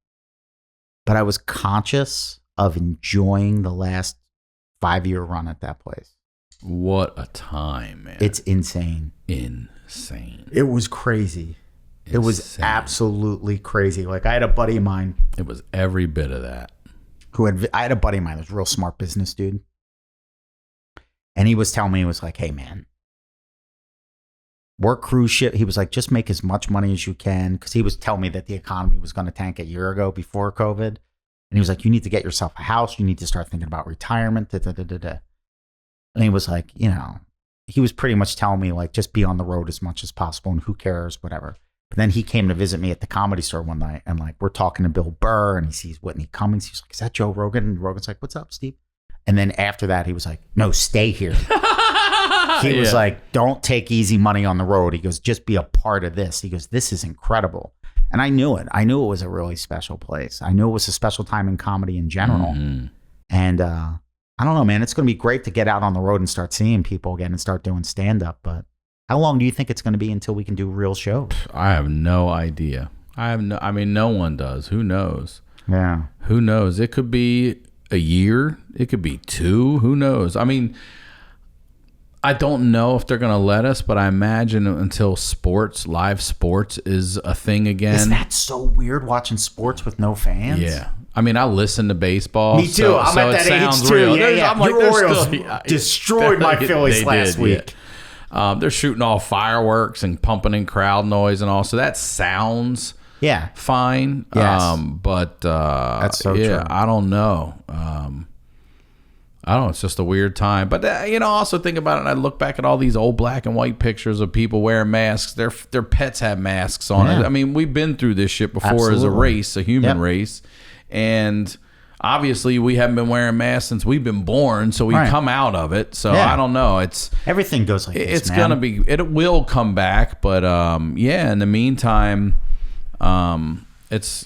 But I was conscious of enjoying the last 5-year run at that place. What a time, man. It's insane. Insane. It was crazy. It was Insane. absolutely crazy. Like, I had a buddy of mine It was every bit of that. I had a buddy of mine, this real smart business dude. And he was telling me, he was like, "Hey man, work cruise ship." He was like, "Just make as much money as you can." Cause he was telling me that the economy was going to tank a year ago before COVID. And he was like, "You need to get yourself a house. You need to start thinking about retirement." Da, da, da, da, da. And he was like, you know, he was pretty much telling me, like, just be on the road as much as possible and who cares, whatever. But then he came to visit me at the Comedy Store one night, and like, we're talking to Bill Burr, and he sees Whitney Cummings. He's like, "Is that Joe Rogan?" And Rogan's like, "What's up, Steve?" And then after that, he was like, "No, stay here." He was like, "Don't take easy money on the road." He goes, "Just be a part of this." He goes, "This is incredible." And I knew it. I knew it was a really special place. I knew it was a special time in comedy in general. Mhm. And I don't know, man. It's going to be great to get out on the road and start seeing people again and start doing stand-up. But how long do you think it's going to be until we can do real shows? I have no idea. I mean, no one does. Who knows? Yeah. Who knows? It could be a year. It could be 2. Who knows? I mean, I don't know if they're going to let us, but I imagine until live sports is a thing again. Isn't that so weird watching sports with no fans? Yeah. I mean, I listen to baseball. Me too. I'm at that age too. Real. Yeah. I'm like, Your Orioles still, destroyed my Phillies last week. Yeah. They're shooting off fireworks and pumping in crowd noise and all. So that sounds fine. Yes. But that's so true. I don't know. I don't know. It's just a weird time. But, also think about it. And I look back at all these old black and white pictures of people wearing masks. Their pets have masks on it. I mean, we've been through this shit before as a race, a human race. And obviously, we haven't been wearing masks since we've been born. So we come out of it. So I don't know. Everything goes like this, man. Going to be, it will come back. But, in the meantime, it's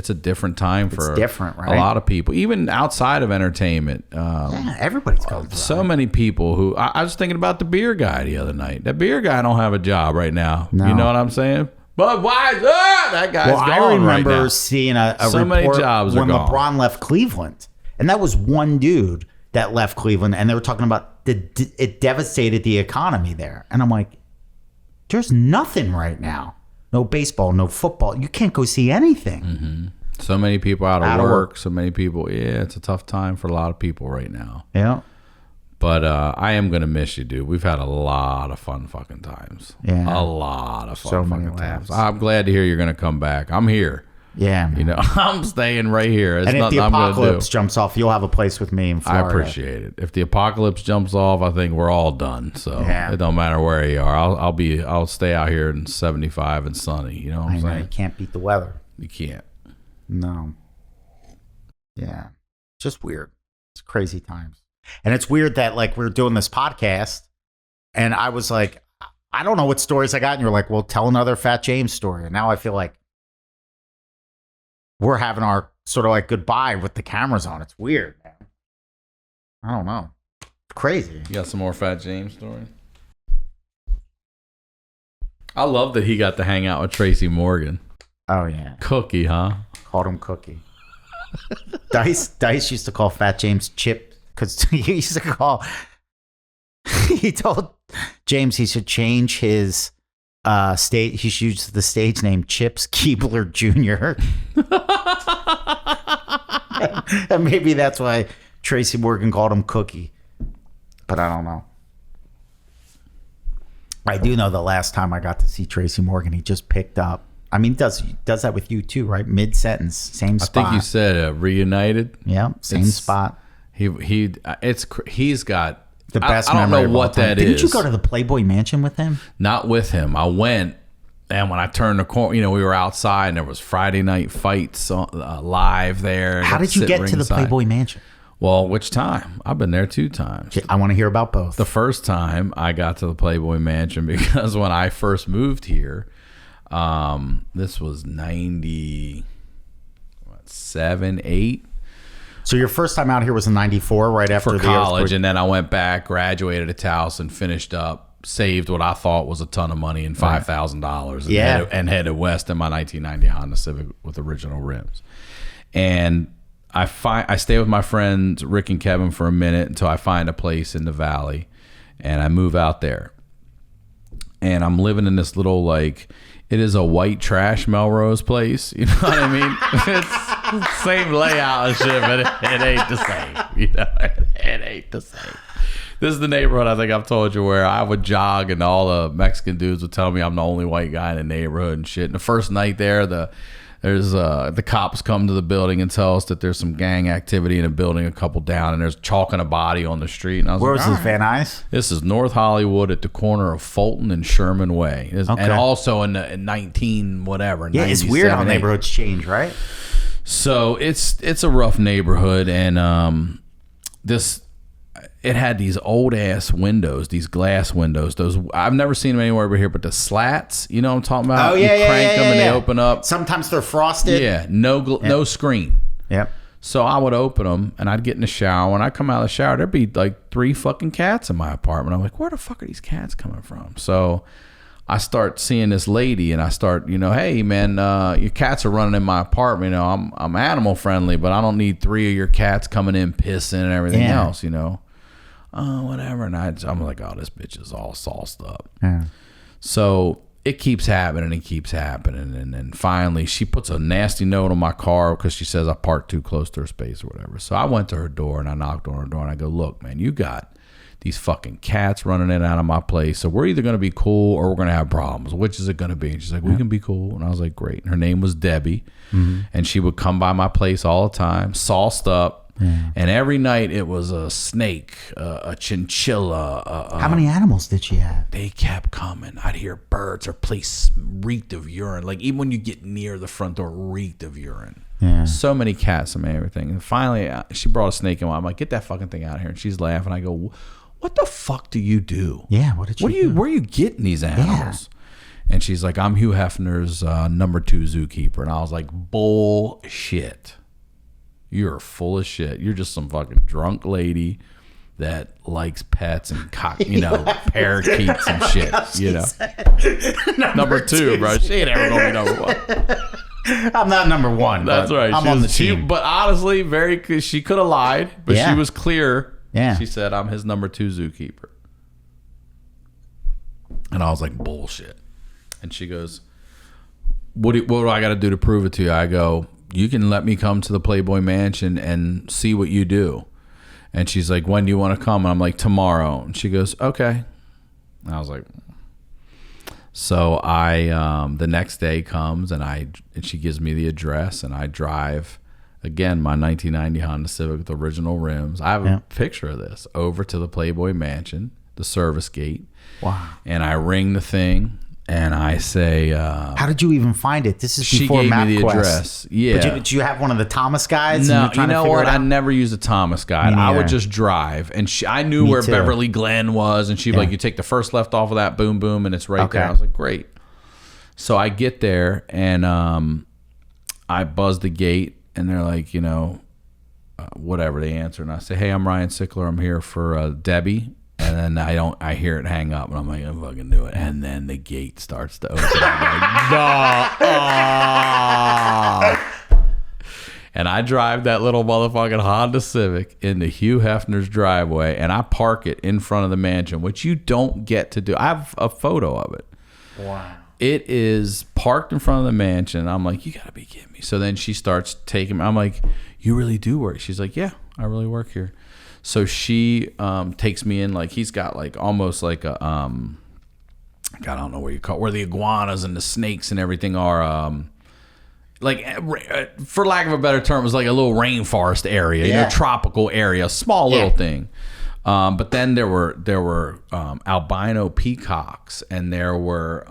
a different time for different, right? a lot of people, even outside of entertainment. Everybody's going through so many people who I was thinking about the beer guy the other night. That beer guy don't have a job right now. No. You know what I'm saying? But why? That guy's gone right now. I remember seeing a so report many jobs when are gone. LeBron left Cleveland, and that was one dude that left Cleveland, and they were talking about it devastated the economy there, and I'm like, there's nothing right now. No baseball, no football. You can't go see anything. Mm-hmm. So many people out of work. So many people. Yeah, it's a tough time for a lot of people right now. Yeah. But I am going to miss you, dude. We've had a lot of fun fucking times. Yeah. A lot of fun so fucking times. I'm glad to hear you're going to come back. I'm here. Yeah, man. I'm staying right here. There's and if nothing the I'm going to do. apocalypse jumps off, you'll have a place with me in Florida. I appreciate it. If the apocalypse jumps off, I think we're all done. So it don't matter where you are. I'll stay out here in 75 and sunny. You know what I'm saying? You can't beat the weather. You can't. No. Yeah. Just weird. It's crazy times. And it's weird that we're doing this podcast and I was like, I don't know what stories I got. And you're like, well, tell another Fat James story. And now I feel like we're having our sort of goodbye with the cameras on. It's weird, man. I don't know. It's crazy. You got some more Fat James stories? I love that he got to hang out with Tracy Morgan. Oh, yeah. Cookie, huh? Called him Cookie. Dice used to call Fat James Chip because he used to call. He told James he should change his state. He should use the stage name Chips Keebler Jr. And maybe that's why Tracy Morgan called him Cookie. But I don't know. I do know the last time I got to see Tracy Morgan, he just picked up. I mean, he does that with you too, right? Mid sentence, same spot. I think you said reunited. Yeah, same spot. He's got the best. I don't know what that is. Didn't you go to the Playboy Mansion with him? Not with him. I went, and when I turned the corner, we were outside, and there was Friday night fights live there. How did you get to the Playboy Mansion? Well, which time? I've been there 2 times. I want to hear about both. The first time I got to the Playboy Mansion because when I first moved here, this was 97, 8. So your first time out here was in 94, right after for the college, earthquake? And then I went back, graduated at Towson, finished up, saved what I thought was a ton of money in $5,000, and headed west in my 1990 Honda Civic with original rims. And I stay with my friends Rick and Kevin for a minute until I find a place in the valley, and I move out there. And I'm living in this little it is a white trash Melrose place. You know what I mean? It's the same layout and shit, but it ain't the same. It ain't the same. This is the neighborhood I think I've told you where I would jog and all the Mexican dudes would tell me I'm the only white guy in the neighborhood and shit. And the first night there, the cops come to the building and tell us that there's some gang activity in a building a couple down, and there's chalking a body on the street. And I was Where like, was this, Van Nuys? This is North Hollywood at the corner of Fulton and Sherman Way, and also in 19 whatever. Yeah, it's weird how neighborhoods change, right? So it's a rough neighborhood, and it had these old ass windows, these glass windows. Those I've never seen them anywhere over here, but the slats, you know what I'm talking about? Oh yeah, you crank them and they open up. Sometimes they're frosted. Yeah, no screen. Yep. So I would open them and I'd get in the shower. When I come out of the shower, there'd be 3 fucking cats in my apartment. I'm like, where the fuck are these cats coming from? So I start seeing this lady and I start, hey man, your cats are running in my apartment. I'm animal friendly, but I don't need 3 of your cats coming in pissing and everything else. oh, whatever. And I'm like, oh, this bitch is all sauced up. Yeah. So it keeps happening and keeps happening. And then finally she puts a nasty note on my car because she says I parked too close to her space or whatever. So I went to her door and I knocked on her door and I go, look, man, you got these fucking cats running in and out of my place. So we're either going to be cool or we're going to have problems. Which is it going to be? And she's like, we can be cool. And I was like, great. And her name was Debbie. And she would come by my place all the time, sauced up. And every night it was a snake, a chinchilla. How many animals did she have? They kept coming. I'd hear birds. Her place reeked of urine. Like even when you get near the front door, reeked of urine. Yeah. So many cats and everything. And finally, she brought a snake in. I'm like, get that fucking thing out of here. And she's laughing. I go, what the fuck do you do? Yeah, what did you do? Where are you getting these animals? And she's like, I'm Hugh Hefner's number 2 zookeeper. And I was like, bullshit. You're full of shit. You're just some fucking drunk lady that likes pets and parakeets and shit. Number 2, bro. She ain't ever gonna be number 1. I'm not number 1. That's right. I'm on the team. But honestly, she could have lied, but she was clear. Yeah. She said, I'm his number 2 zookeeper. And I was like, bullshit. And she goes, what do I got to do to prove it to you? I go, you can let me come to the Playboy Mansion and see what you do. And she's like, when do you want to come? And I'm like, tomorrow. And she goes, okay. And I was like, so I, the next day comes and she gives me the address and I drive again, my 1990 Honda Civic with original rims. I have a picture of this over to the Playboy Mansion, the service gate. Wow. And I ring the thing. And I say, how did you even find it? This is before she gave MapQuest. me the address. Yeah. But did you have one of the Thomas guides? No, you know what? I never used a Thomas guide. I would just drive. And I knew where Beverly Glen was. And she'd be like, you take the first left off of that, boom, boom, and it's right there. I was like, great. So I get there and I buzz the gate. And they're like, whatever. They answer. And I say, hey, I'm Ryan Sickler. I'm here for Debbie. And then I hear it hang up, and I'm like, I fucking do it. And then the gate starts to open. I'm like, and I drive that little motherfucking Honda Civic into Hugh Hefner's driveway, and I park it in front of the mansion, which you don't get to do. I have a photo of it. Wow. It is parked in front of the mansion. I'm like, you got to be kidding me. So then she starts taking me. I'm like, you really do work? She's like, yeah, I really work here. So she takes me in, like he's got like almost like a I don't know what you call it, where the iguanas and the snakes and everything are like, for lack of a better term, it was like a little rainforest area, tropical area, small little thing. But then there were albino peacocks, and there were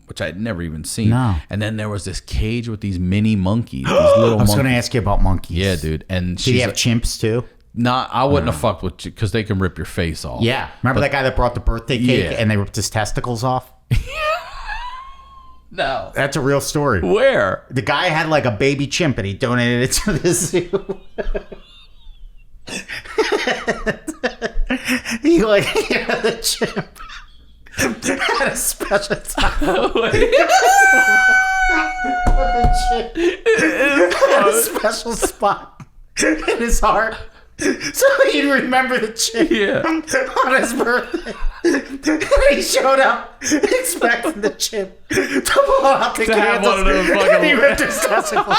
which I'd never even seen. No. And then there was this cage with these mini monkeys, these little I was going to ask you about monkeys. Yeah, dude. And did you have chimps too? Nah, I wouldn't have fucked with you because they can rip your face off. Yeah. Remember that guy that brought the birthday cake and they ripped his testicles off? No. That's a real story. Where? The guy had like a baby chimp and he donated it to the zoo. The chimp had a special time. Had a special spot in his heart. So he'd remember the chimp on his birthday. And he showed up expecting the chimp to blow out the candles. And he ripped his testicles.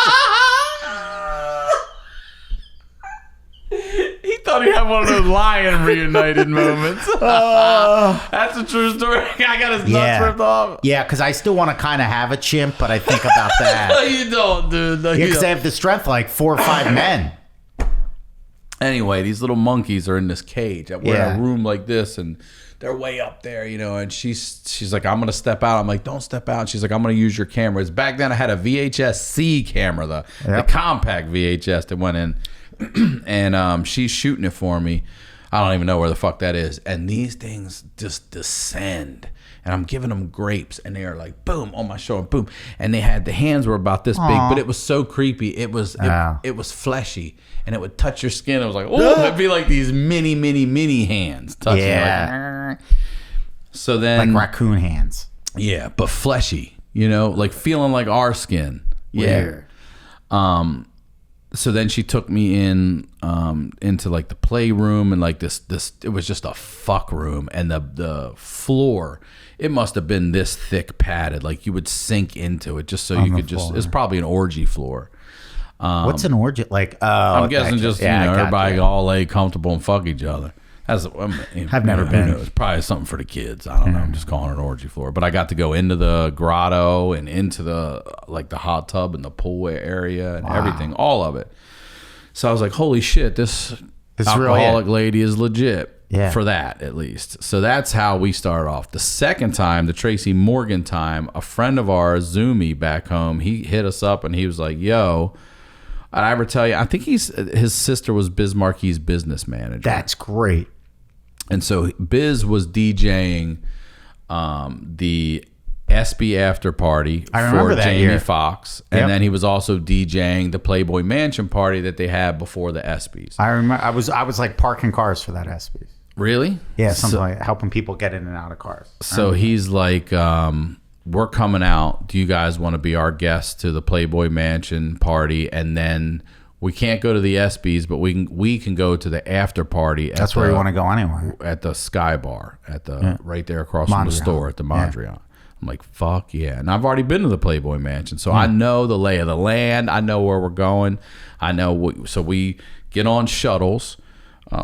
He thought he had one of those lion reunited moments. That's a true story. I got his nuts ripped off. Yeah, because I still want to kind of have a chimp, but I think about that. No, you don't, dude. No, because I have the strength like 4 or 5 men. Anyway, these little monkeys are in this cage. We're in a room like this, and they're way up there, and she's like, I'm gonna step out. I'm like, don't step out. And she's like, I'm gonna use your cameras. Back then, I had a VHS-C camera, the compact VHS that went in, and she's shooting it for me. I don't even know where the fuck that is. And these things just descend. And I'm giving them grapes, and they are like, boom, on my shoulder, boom. And they had, the hands were about this big, but it was so creepy. It was fleshy, and it would touch your skin. It was like, oh, it'd be like these mini hands touching. Yeah. So then, like raccoon hands. Yeah, but fleshy, like feeling like our skin. Weird. Yeah. so then she took me in into like the playroom and like this it was just a fuck room, and the floor, it must have been this thick padded, like you would sink into it just so you could just, it's probably an orgy floor. What's an orgy like? I'm guessing just everybody all lay comfortable and fuck each other. I've never been. It's probably something for the kids. I don't know. I'm just calling it an orgy floor. But I got to go into the grotto and into the hot tub and the pool area and everything, all of it. So I was like, holy shit, this alcoholic lady is legit. Yeah. For that, at least. So that's how we started off. The second time, the Tracy Morgan time, a friend of ours, Zoomy, back home, he hit us up and he was like, yo, did I ever tell you? I think his sister was Biz Marquis' business manager. That's great. And so Biz was DJing the SB after party for Jamie Foxx, and then he was also DJing the Playboy Mansion party that they had before the ESPYs. I remember. I was like parking cars for that ESPYs. Really? Yeah, something like helping people get in and out of cars. So he's like, we're coming out. Do you guys want to be our guests to the Playboy Mansion party? And then we can't go to the ESPYs, but we can go to the after party. That's where you want to go anyway. At the Sky Bar, right there across from the store at the Mondrian. Yeah. I'm like, fuck yeah. And I've already been to the Playboy Mansion, so I know the lay of the land. I know where we're going. I know. So we get on shuttles,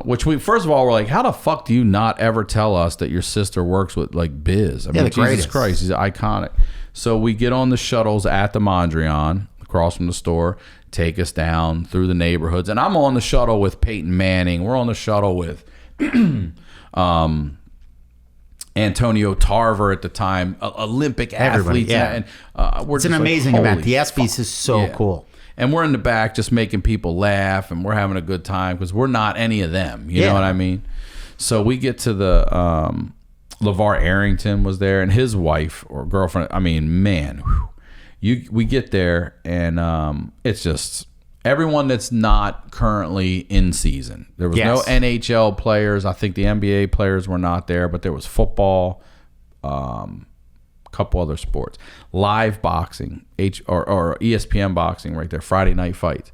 which first of all, we're like, how the fuck do you not ever tell us that your sister works with like Biz? I mean, Jesus Christ, he's iconic. So we get on the shuttles at the Mondrian, across from the store, take us down through the neighborhoods. And I'm on the shuttle with Peyton Manning. We're on the shuttle with Antonio Tarver at the time, Olympic athlete. Yeah. And, it's an amazing event. The ESPYs is so cool. And we're in the back just making people laugh, and we're having a good time because we're not any of them. You know what I mean? So we get to the LeVar Arrington was there, and his wife or girlfriend. I mean, man, we get there, and it's just everyone that's not currently in season. There was no NHL players. I think the NBA players were not there, but there was football, couple other sports, live boxing, or ESPN boxing right there, Friday night fights.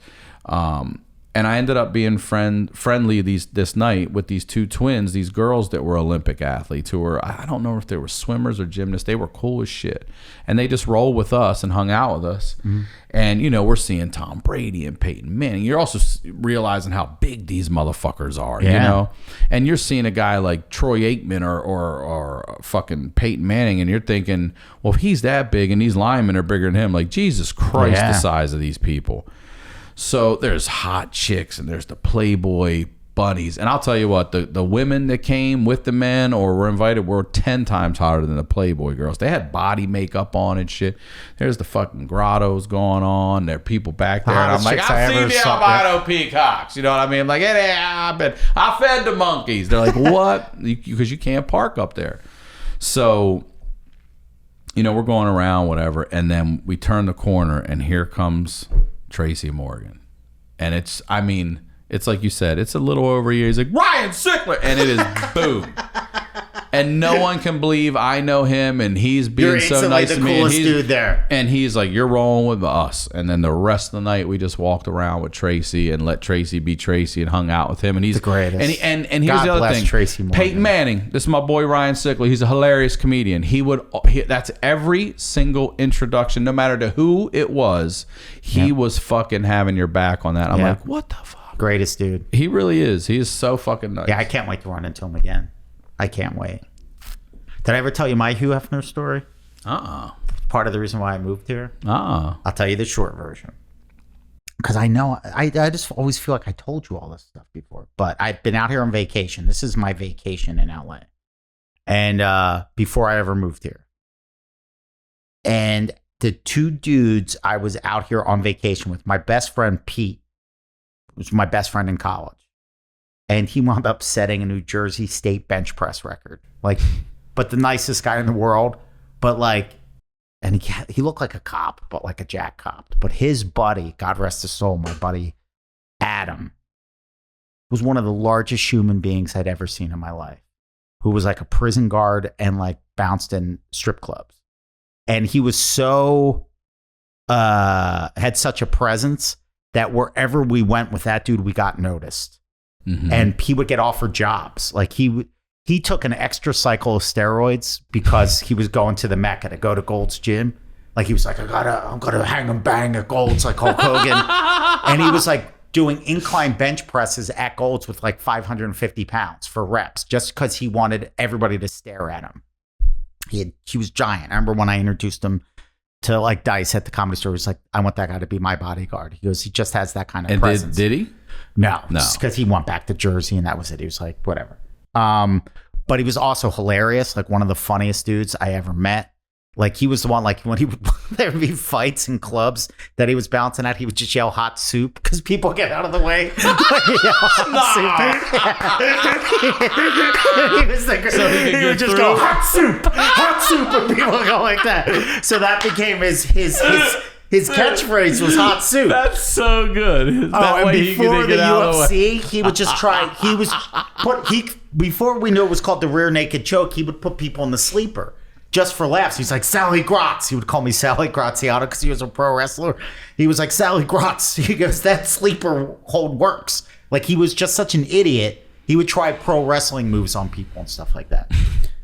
And I ended up being friendly this night with these two twins, these girls that were Olympic athletes who were, I don't know if they were swimmers or gymnasts. They were cool as shit. And they just rolled with us and hung out with us. Mm-hmm. And, we're seeing Tom Brady and Peyton Manning. You're also realizing how big these motherfuckers are, And you're seeing a guy like Troy Aikman or fucking Peyton Manning, and you're thinking, well, if he's that big and these linemen are bigger than him, like, Jesus Christ, the size of these people. So there's hot chicks and there's the Playboy bunnies. And I'll tell you what, the women that came with the men or were invited were 10 times hotter than the Playboy girls. They had body makeup on and shit. There's the fucking grottos going on. There are people back there. And I'm like, I've seen the albino peacocks. You know what I mean? Like, I fed the monkeys. They're like, what? Because you can't park up there. So, we're going around, whatever. And then we turn the corner and here comes Tracy Morgan. And it's like you said, it's a little over a year. He's like, Ryan Sickler, and it is boom. And no one can believe I know him, and he's being so nice to me. You're the coolest dude there. And he's like, you're rolling with us. And then the rest of the night, we just walked around with Tracy and let Tracy be Tracy and hung out with him. And he's the greatest. And here's the other thing. Tracy Morgan. Peyton Manning. This is my boy Ryan Sickler. He's a hilarious comedian. That's every single introduction, no matter to who it was. He was fucking having your back on that. I'm like, what the fuck? Greatest dude. He really is. He is so fucking nice. Yeah, I can't wait to run into him again. I can't wait. Did I ever tell you my Hugh Hefner story? Part of the reason why I moved here? I'll tell you the short version. Because I know, I just always feel like I told you all this stuff before. But I've been out here on vacation. This is my vacation in LA. And before I ever moved here. And the two dudes I was out here on vacation with, my best friend Pete, was my best friend in college. And he wound up setting a New Jersey State bench press record. But the nicest guy in the world. But and he looked like a cop, but like a jack cop. But his buddy, God rest his soul, my buddy Adam, was one of the largest human beings I'd ever seen in my life. Who was like a prison guard and bounced in strip clubs. And he was had such a presence that wherever we went with that dude, we got noticed. Mhm. And he would get offered jobs. Like he took an extra cycle of steroids because he was going to the Mecca to go to Gold's gym. Like he was like, I'm gonna hang and bang at Gold's like Hulk Hogan. And he was like doing incline bench presses at Gold's with like 550 pounds for reps, just because he wanted everybody to stare at him. He was giant. I remember when I introduced him to like Dice at the Comedy Store, he was like, I want that guy to be my bodyguard. He goes, he just has that kind of And presence. did he? No, No. because he went back to Jersey and that was it. He was like, whatever. But he was also hilarious, like one of the funniest dudes I ever met. Like he was the one, like when there would be fights in clubs that he was bouncing at, he would just yell hot soup because people get out of the way. He was the, So he would just go hot soup, and people would go like that. So that became his catchphrase was hot soup. That's so good. And before the UFC, he would just try. Before we knew it was called the rear naked choke, he would put people in the sleeper just for laughs. He's like Sally Gratz. He would call me Sally Graziano because he was a pro wrestler. He was like Sally Gratz. He goes, that sleeper hold works. Like he was just such an idiot. He would try pro wrestling moves on people and stuff like that.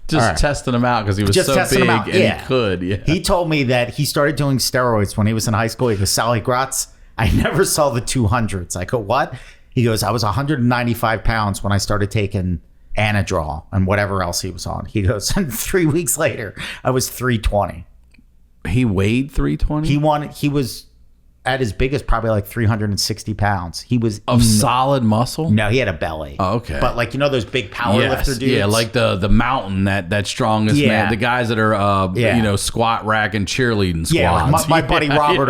Just testing him out because he was Just so testing big him out. and Yeah. he could. Yeah. He told me that he started doing steroids when he was in high school. He goes, Sally Gratz, I never saw the 200s. I go, what? He goes, I was 195 pounds when I started taking Anadrol and whatever else he was on. He goes, and 3 weeks later, I was 320. He weighed 320? He was at his biggest, probably like 360 pounds. He was Of solid muscle? No, he had a belly. Oh, okay. But like, you know, those big power lifter dudes? Yeah, like the mountain, that strongest Yeah. man. The guys that are, squat rack and cheerleading squads. Yeah, like my buddy Robert.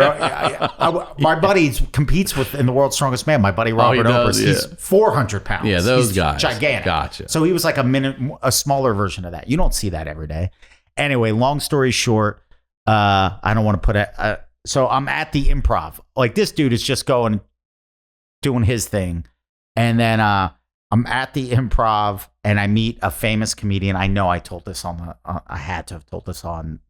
My buddy competes with in the world's strongest man. My buddy Robert does, Oberst. He's 400 pounds. Yeah, those He's guys. gigantic. Gotcha. So he was like a smaller version of that. You don't see that every day. Anyway, long story short, I don't want to put it. So I'm at the Improv. Like this dude is just doing his thing, and then I'm at the Improv and I meet a famous comedian. I know I told this on I had to have told this on.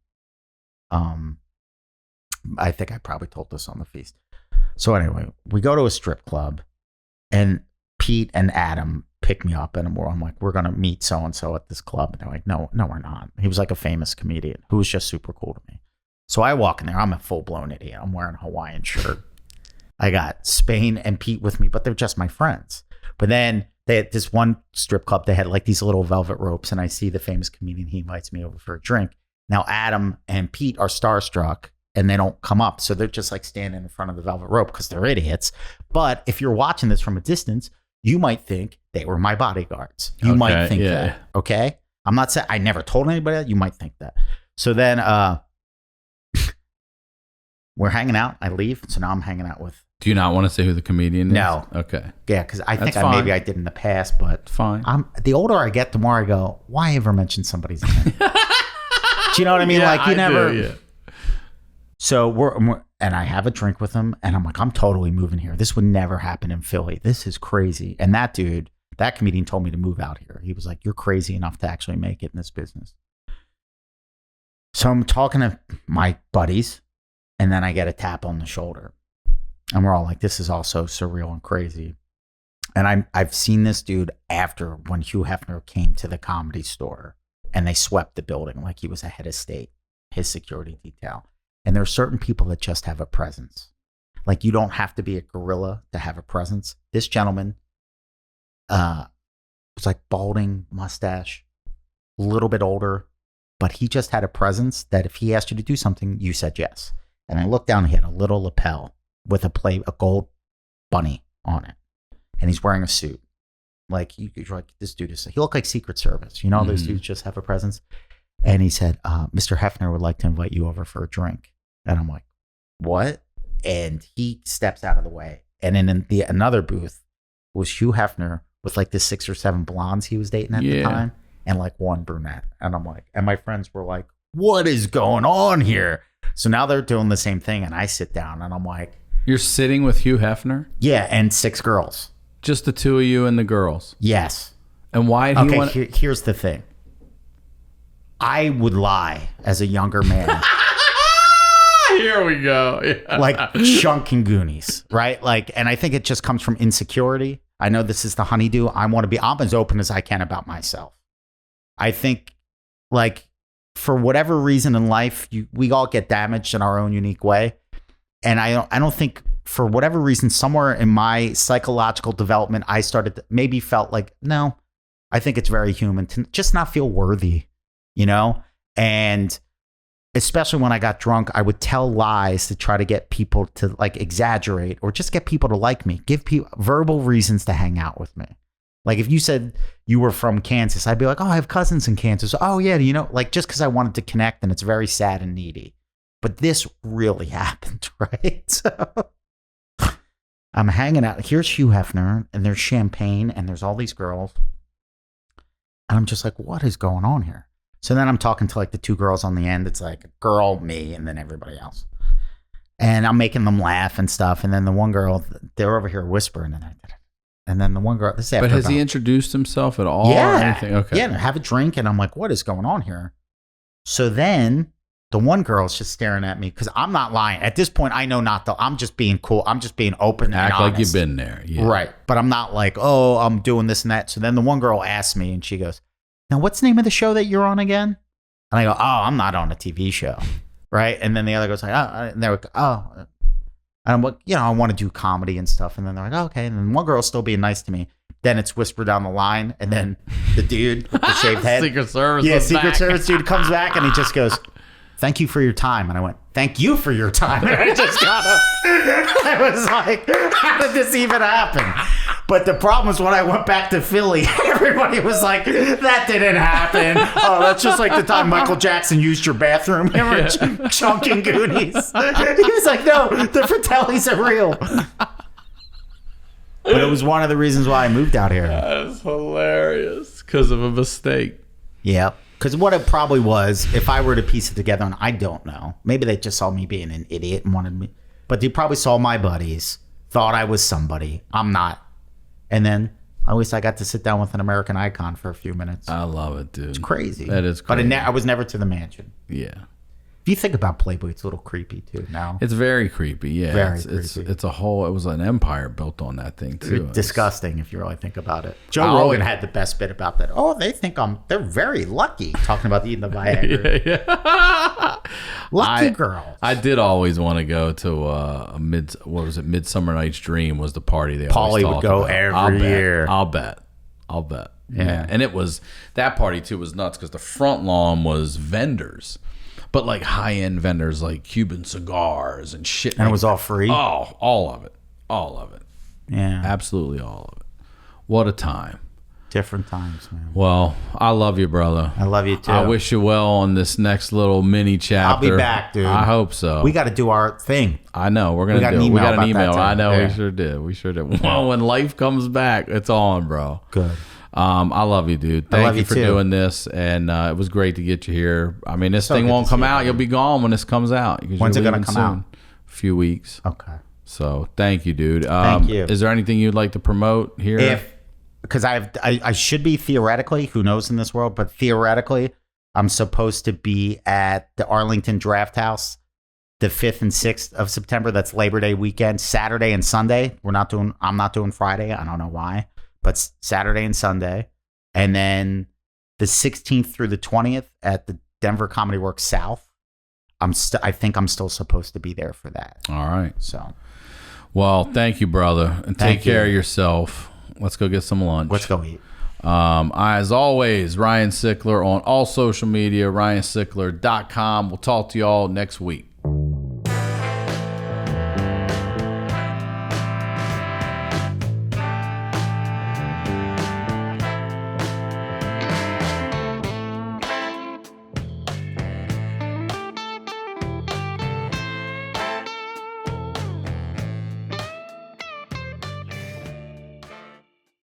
I think I probably told this on the feast. So anyway, we go to a strip club, and Pete and Adam pick me up, and I'm like, we're gonna meet so and so at this club, and they're like, no, we're not. He was like a famous comedian who was just super cool to me. So I walk in there. I'm a full-blown idiot. I'm wearing a Hawaiian shirt. I got Spain and Pete with me, but they're just my friends. But then they had this one strip club. They had like these little velvet ropes, and I see the famous comedian. He invites me over for a drink. Now Adam and Pete are starstruck, and they don't come up. So they're just like standing in front of the velvet rope because they're idiots. But if you're watching this from a distance, you might think they were my bodyguards. You might think that. Okay? I'm not saying I never told anybody that. You might think that. So then we're hanging out. I leave. So now I'm hanging out with. Do you not want to say who the comedian is? No. Okay. Yeah, because I think That's fine. maybe I did in the past, but Fine. the older I get, the more I go, why ever mention somebody's name? Do you know what I mean? Yeah, like you I never. do, yeah. So we're and I have a drink with him, and I'm like, I'm totally moving here. This would never happen in Philly. This is crazy. And that dude, that comedian told me to move out here. He was like, you're crazy enough to actually make it in this business. So I'm talking to my buddies, and then I get a tap on the shoulder. And we're all like, this is all so surreal and crazy. And I've seen this dude after when Hugh Hefner came to the Comedy Store and they swept the building like he was a head of state, his security detail. And there are certain people that just have a presence. Like you don't have to be a gorilla to have a presence. This gentleman was like balding, mustache, a little bit older, but he just had a presence that if he asked you to do something, you said yes. And I looked down, he had a little lapel with a gold bunny on it. And he's wearing a suit. Like, you're like, this dude is, he looked like Secret Service. You know, those dudes just have a presence. And he said, Mr. Hefner would like to invite you over for a drink. And I'm like, what? And he steps out of the way. And then in another booth was Hugh Hefner with like the 6 or 7 blondes he was dating at the time. And like one brunette. And I'm like, and my friends were like, what is going on here? So now they're doing the same thing. And I sit down and I'm like, You're sitting with Hugh Hefner? yeah, and 6 girls. Just the two of you and the girls? Yes. And why did he want... Here's the thing. I would lie as a younger man. Here we go. Yeah. Like chunking Goonies, right? Like, and I think it just comes from insecurity. I know this is the honeydew. I'm as open as I can about myself. I think, like, for whatever reason in life, we all get damaged in our own unique way. And I don't think, for whatever reason, somewhere in my psychological development, I started to, maybe felt like, no, I think it's very human to just not feel worthy, you know? And especially when I got drunk, I would tell lies to try to get people to like exaggerate or just get people to like me, give people verbal reasons to hang out with me. Like if you said you were from Kansas, I'd be like, oh, I have cousins in Kansas. Oh yeah, you know, like just because I wanted to connect, and it's very sad and needy. But this really happened, right? So I'm hanging out. Here's Hugh Hefner, and there's champagne, and there's all these girls. And I'm just like, what is going on here? So then I'm talking to like the two girls on the end. It's like a girl, me, and then everybody else. And I'm making them laugh and stuff. And then the one girl, they're over here whispering. And then the one girl, this is after But has about, he introduced himself at all? yeah, Or anything? Okay. yeah, have a drink. And I'm like, what is going on here? So then the one girl's just staring at me because I'm not lying. At this point, I know not the, I'm just being cool. I'm just being open and Act honest. like you've been there. Yeah. Right. But I'm not like, oh, I'm doing this and that. So then the one girl asks me and she goes, now what's the name of the show that you're on again? And I go, oh, I'm not on a TV show. Right. And then the other goes like, oh, and they're like, oh. And I'm like, you know, I want to do comedy and stuff. And then they're like, oh, okay. And then one girl's still being nice to me. Then it's whispered down the line. And then the dude with the shaved head. Secret Service. Yeah, was Secret back. Service dude comes back and he just goes, thank you for your time. And I went, thank you for your time. And I just got up. I was like, how did this even happen? But the problem was when I went back to Philly, everybody was like, that didn't happen. Oh, that's just like the time Michael Jackson used your bathroom. Remember chunking Goonies? He was like, no, the Fratellis are real. But it was one of the reasons why I moved out here. That's hilarious because of a mistake. Yeah. Because what it probably was, if I were to piece it together, and I don't know, maybe they just saw me being an idiot and wanted me, but they probably saw my buddies, thought I was somebody. I'm not. And then at least I got to sit down with an American icon for a few minutes. I love it, dude. It's crazy. That is crazy. But I was never to the mansion. Yeah. If you think about Playboy, it's a little creepy too now. It's very creepy. Yeah. Very it's creepy. It's a whole, it was an empire built on that thing too. It's disgusting if you really think about it. Joe I Rogan always- had the best bit about that. Oh, they think they're very lucky, talking about eating the Viagra. Yeah. Lucky girls. I did always want to go to Midsummer Night's Dream was the party they always Pauly would talked go about. every I'll bet. year. I'll bet. Yeah. And it was, that party too was nuts because the front lawn was vendors, but like high-end vendors like Cuban cigars and shit. And it was all free. Oh, all of it. All of it. Yeah. Absolutely all of it. What a time. Different times, man. Well, I love you, brother. I love you too. I wish you well on this next little mini chapter. I'll be back, dude. I hope so. We got to do our thing. I know. We're gonna got do an it. We email got an about email. that, too. I know. Yeah. We sure did. We sure did. Well, when life comes back, it's on, bro. Good. I love you, dude. I love Thank you you for too. doing this, and it was great to get you here. I mean, this So thing good won't to come see you, out. buddy. You'll be gone when this comes out. because When's you're it gonna leaving come out? A few weeks. Okay. So thank you, dude. Thank you. Is there anything you'd like to promote here? Because I should be theoretically, who knows in this world, but theoretically, I'm supposed to be at the Arlington Draft House the 5th and 6th of September. That's Labor Day weekend, Saturday and Sunday. I'm not doing Friday. I don't know why, but Saturday and Sunday. And then the 16th through the 20th at the Denver Comedy Works South. I think I'm still supposed to be there for that. All right. So Well, thank you, brother, and take Thank care you. of yourself. Let's go get some lunch. let's go eat. As always, Ryan Sickler on all social media, ryansickler.com. We'll talk to y'all next week.